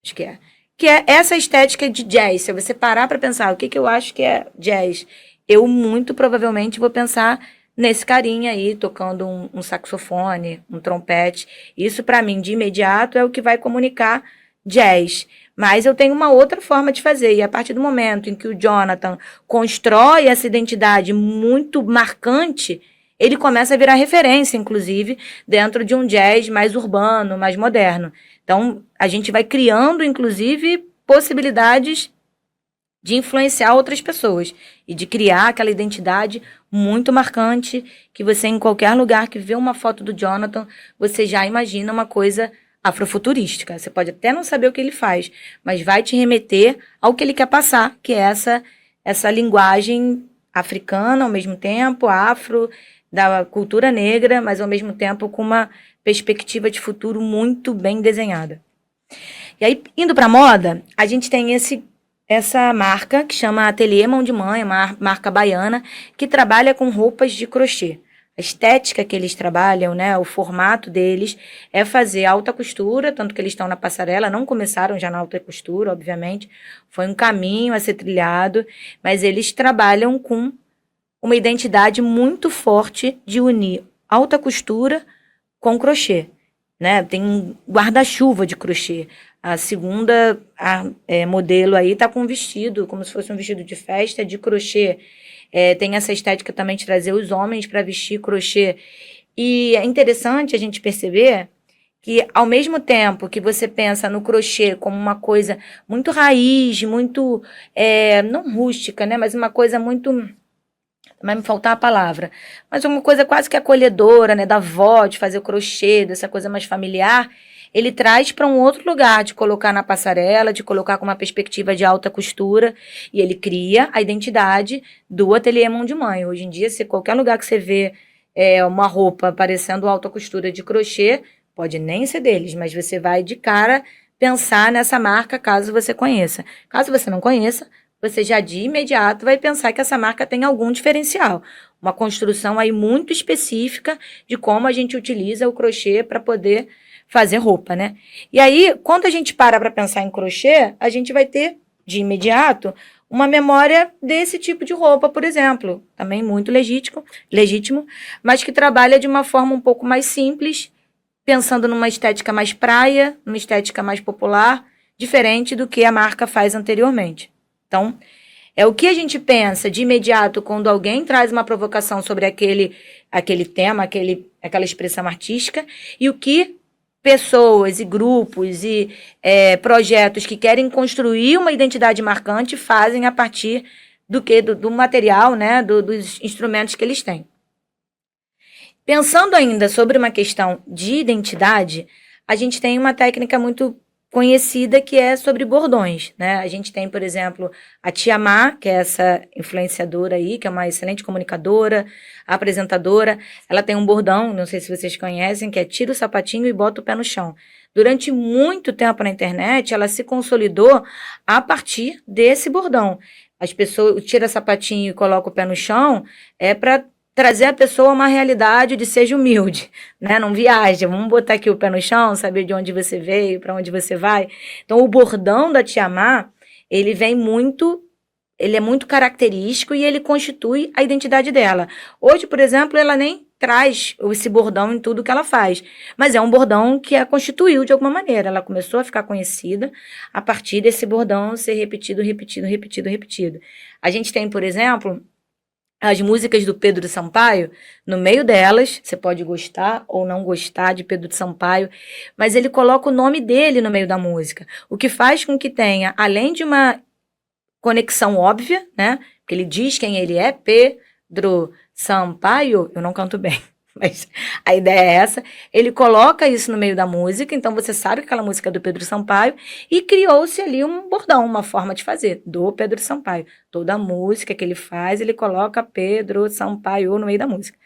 Acho que é. Que é essa estética de jazz. Se você parar para pensar o que eu acho que é jazz, eu muito provavelmente vou pensar nesse carinha aí, tocando um saxofone, um trompete. Isso, para mim, de imediato, é o que vai comunicar jazz. Mas eu tenho uma outra forma de fazer. E a partir do momento em que o Jonathan constrói essa identidade muito marcante, ele começa a virar referência, inclusive, dentro de um jazz mais urbano, mais moderno. Então, a gente vai criando, inclusive, possibilidades de influenciar outras pessoas e de criar aquela identidade muito marcante que você, em qualquer lugar que vê uma foto do Jonathan, você já imagina uma coisa afrofuturística. Você pode até não saber o que ele faz, mas vai te remeter ao que ele quer passar, que é essa linguagem africana, ao mesmo tempo, afro, da cultura negra, mas ao mesmo tempo com uma perspectiva de futuro muito bem desenhada. E aí, indo para a moda, a gente tem essa marca que chama Ateliê Mão de Mãe, uma marca baiana, que trabalha com roupas de crochê. A estética que eles trabalham, né, o formato deles é fazer alta costura, tanto que eles estão na passarela, não começaram já na alta costura, obviamente, foi um caminho a ser trilhado, mas eles trabalham com uma identidade muito forte de unir alta costura com crochê, né? Tem um guarda-chuva de crochê. A segunda modelo aí tá com um vestido, como se fosse um vestido de festa, de crochê. Tem essa estética também de trazer os homens para vestir crochê. E é interessante a gente perceber que, ao mesmo tempo que você pensa no crochê como uma coisa muito raiz, muito, não rústica, né? Mas uma coisa muito... Vai me faltar a palavra. Mas uma coisa quase que acolhedora, né? Da avó, de fazer o crochê, dessa coisa mais familiar. Ele traz para um outro lugar, de colocar na passarela, de colocar com uma perspectiva de alta costura, e ele cria a identidade do Ateliê Mão de Mãe. Hoje em dia, se qualquer lugar que você vê uma roupa parecendo alta costura de crochê, pode nem ser deles, mas você vai de cara pensar nessa marca caso você conheça. Caso você não conheça, você já de imediato vai pensar que essa marca tem algum diferencial. Uma construção aí muito específica de como a gente utiliza o crochê para poder fazer roupa, né? E aí, quando a gente para pensar em crochê, a gente vai ter, de imediato, uma memória desse tipo de roupa, por exemplo. Também muito legítimo, mas que trabalha de uma forma um pouco mais simples, pensando numa estética mais praia, numa estética mais popular, diferente do que a marca faz anteriormente. Então, é o que a gente pensa de imediato quando alguém traz uma provocação sobre aquele tema, aquela expressão artística, e o que pessoas e grupos e projetos que querem construir uma identidade marcante fazem a partir do material, né, dos instrumentos que eles têm. Pensando ainda sobre uma questão de identidade, a gente tem uma técnica muito conhecida que é sobre bordões, né? A gente tem, por exemplo, a Tia Má, que é essa influenciadora aí, que é uma excelente comunicadora, apresentadora. Ela tem um bordão, não sei se vocês conhecem, que é tira o sapatinho e bota o pé no chão. Durante muito tempo na internet, ela se consolidou a partir desse bordão. As pessoas tira sapatinho e coloca o pé no chão, para trazer a pessoa a uma realidade de seja humilde, né? Não viaja, vamos botar aqui o pé no chão, saber de onde você veio, para onde você vai. Então, o bordão da Tia Má, ele é muito característico e ele constitui a identidade dela. Hoje, por exemplo, ela nem traz esse bordão em tudo que ela faz, mas é um bordão que a constituiu de alguma maneira. Ela começou a ficar conhecida a partir desse bordão ser repetido. A gente tem, por exemplo, as músicas do Pedro Sampaio. No meio delas, você pode gostar ou não gostar de Pedro Sampaio, mas ele coloca o nome dele no meio da música, o que faz com que tenha, além de uma conexão óbvia, né, porque ele diz quem ele é, Pedro Sampaio, eu não canto bem, mas a ideia é essa. Ele coloca isso no meio da música, então você sabe que aquela música é do Pedro Sampaio, e criou-se ali um bordão, uma forma de fazer, do Pedro Sampaio. Toda a música que ele faz, ele coloca Pedro Sampaio no meio da música.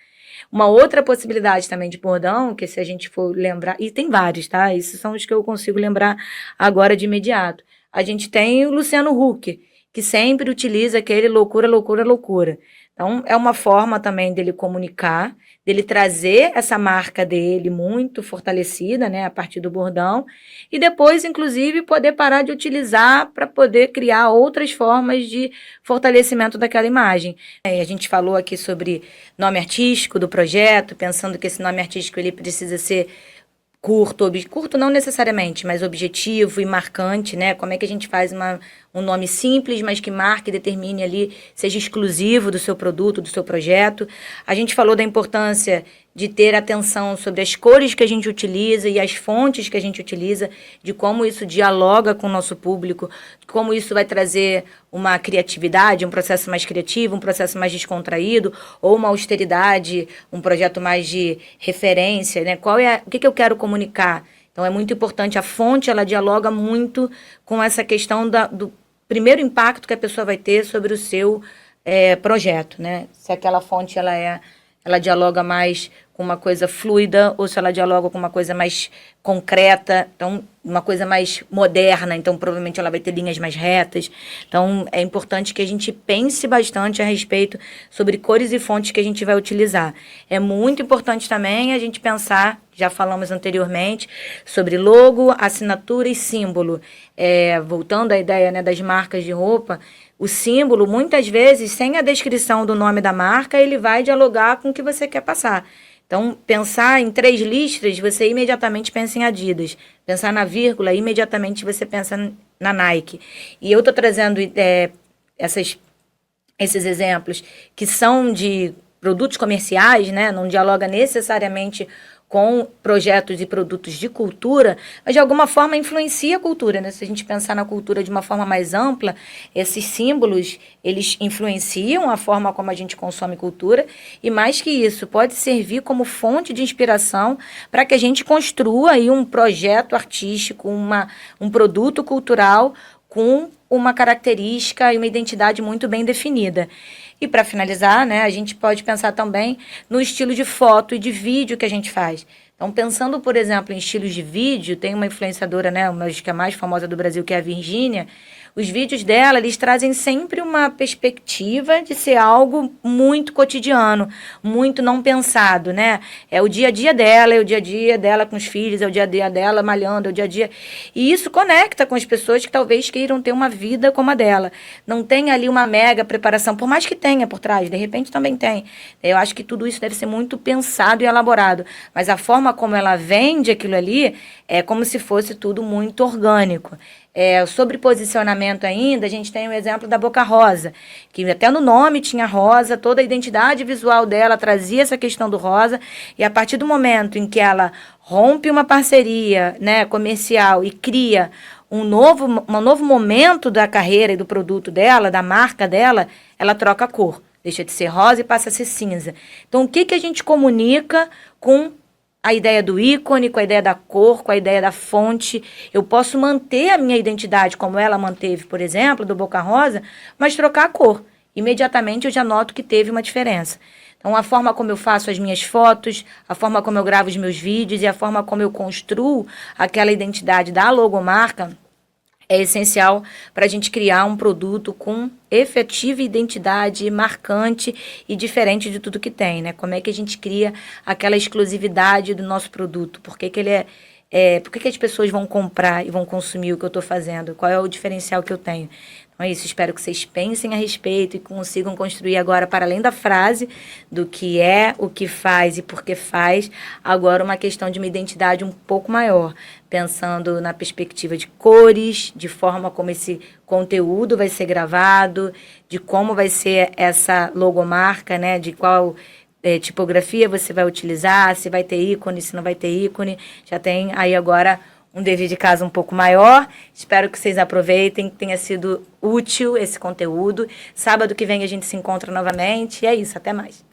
Uma outra possibilidade também de bordão, que se a gente for lembrar, e tem vários, tá? Esses são os que eu consigo lembrar agora de imediato. A gente tem o Luciano Huck, que sempre utiliza aquele loucura, loucura, loucura. Então, é uma forma também dele comunicar, dele trazer essa marca dele muito fortalecida, né, a partir do bordão, e depois, inclusive, poder parar de utilizar para poder criar outras formas de fortalecimento daquela imagem. A gente falou aqui sobre nome artístico do projeto, pensando que esse nome artístico ele precisa ser curto não necessariamente, mas objetivo e marcante, né? Como é que a gente faz um nome simples, mas que marque, determine ali, seja exclusivo do seu produto, do seu projeto. A gente falou da importância de ter atenção sobre as cores que a gente utiliza e as fontes que a gente utiliza, de como isso dialoga com o nosso público, como isso vai trazer uma criatividade, um processo mais criativo, um processo mais descontraído, ou uma austeridade, um projeto mais de referência, né? O que eu quero comunicar? Então, é muito importante. A fonte, ela dialoga muito com essa questão do primeiro impacto que a pessoa vai ter sobre o seu projeto, né? Se aquela fonte, ela dialoga mais com uma coisa fluida ou se ela dialoga com uma coisa mais concreta, então uma coisa mais moderna, então provavelmente ela vai ter linhas mais retas. Então é importante que a gente pense bastante a respeito sobre cores e fontes que a gente vai utilizar. É muito importante também a gente pensar, já falamos anteriormente, sobre logo, assinatura e símbolo. Voltando à ideia, né, das marcas de roupa, o símbolo, muitas vezes, sem a descrição do nome da marca, ele vai dialogar com o que você quer passar. Então, pensar em 3 listras, você imediatamente pensa em Adidas. Pensar na vírgula, imediatamente você pensa na Nike. E eu estou trazendo esses exemplos que são de produtos comerciais, né? Não dialoga necessariamente com projetos e produtos de cultura, mas de alguma forma influencia a cultura, né? Se a gente pensar na cultura de uma forma mais ampla, esses símbolos, eles influenciam a forma como a gente consome cultura, e mais que isso, pode servir como fonte de inspiração para que a gente construa aí um projeto artístico, um produto cultural com uma característica e uma identidade muito bem definida. E para finalizar, né, a gente pode pensar também no estilo de foto e de vídeo que a gente faz. Então, pensando, por exemplo, em estilos de vídeo, tem uma influenciadora, né, uma que é a mais famosa do Brasil, que é a Virgínia. Os vídeos dela, eles trazem sempre uma perspectiva de ser algo muito cotidiano, muito não pensado, né? É o dia a dia dela, é o dia a dia dela com os filhos, é o dia a dia dela malhando, é o dia a dia... E isso conecta com as pessoas que talvez queiram ter uma vida como a dela. Não tem ali uma mega preparação, por mais que tenha por trás, de repente também tem. Eu acho que tudo isso deve ser muito pensado e elaborado, mas a forma como ela vende aquilo ali é como se fosse tudo muito orgânico. Sobre posicionamento ainda, a gente tem o exemplo da Boca Rosa, que até no nome tinha rosa, toda a identidade visual dela trazia essa questão do rosa, e a partir do momento em que ela rompe uma parceria, né, comercial e cria um novo momento da carreira e do produto dela, da marca dela, ela troca a cor, deixa de ser rosa e passa a ser cinza. Então, o que a gente comunica com a ideia do ícone, com a ideia da cor, com a ideia da fonte? Eu posso manter a minha identidade como ela manteve, por exemplo, do Boca Rosa, mas trocar a cor. Imediatamente eu já noto que teve uma diferença. Então, a forma como eu faço as minhas fotos, a forma como eu gravo os meus vídeos e a forma como eu construo aquela identidade da logomarca é essencial para a gente criar um produto com efetiva identidade marcante e diferente de tudo que tem, né? Como é que a gente cria aquela exclusividade do nosso produto? Por que ele por que as pessoas vão comprar e vão consumir o que eu estou fazendo? Qual é o diferencial que eu tenho? Então é isso, espero que vocês pensem a respeito e consigam construir agora, para além da frase do que é, o que faz e por que faz, agora uma questão de uma identidade um pouco maior, pensando na perspectiva de cores, de forma como esse conteúdo vai ser gravado, de como vai ser essa logomarca, né, de qual tipografia você vai utilizar, se vai ter ícone, se não vai ter ícone. Já tem aí agora um dever de casa um pouco maior. Espero que vocês aproveitem, que tenha sido útil esse conteúdo. Sábado que vem a gente se encontra novamente. E é isso, até mais.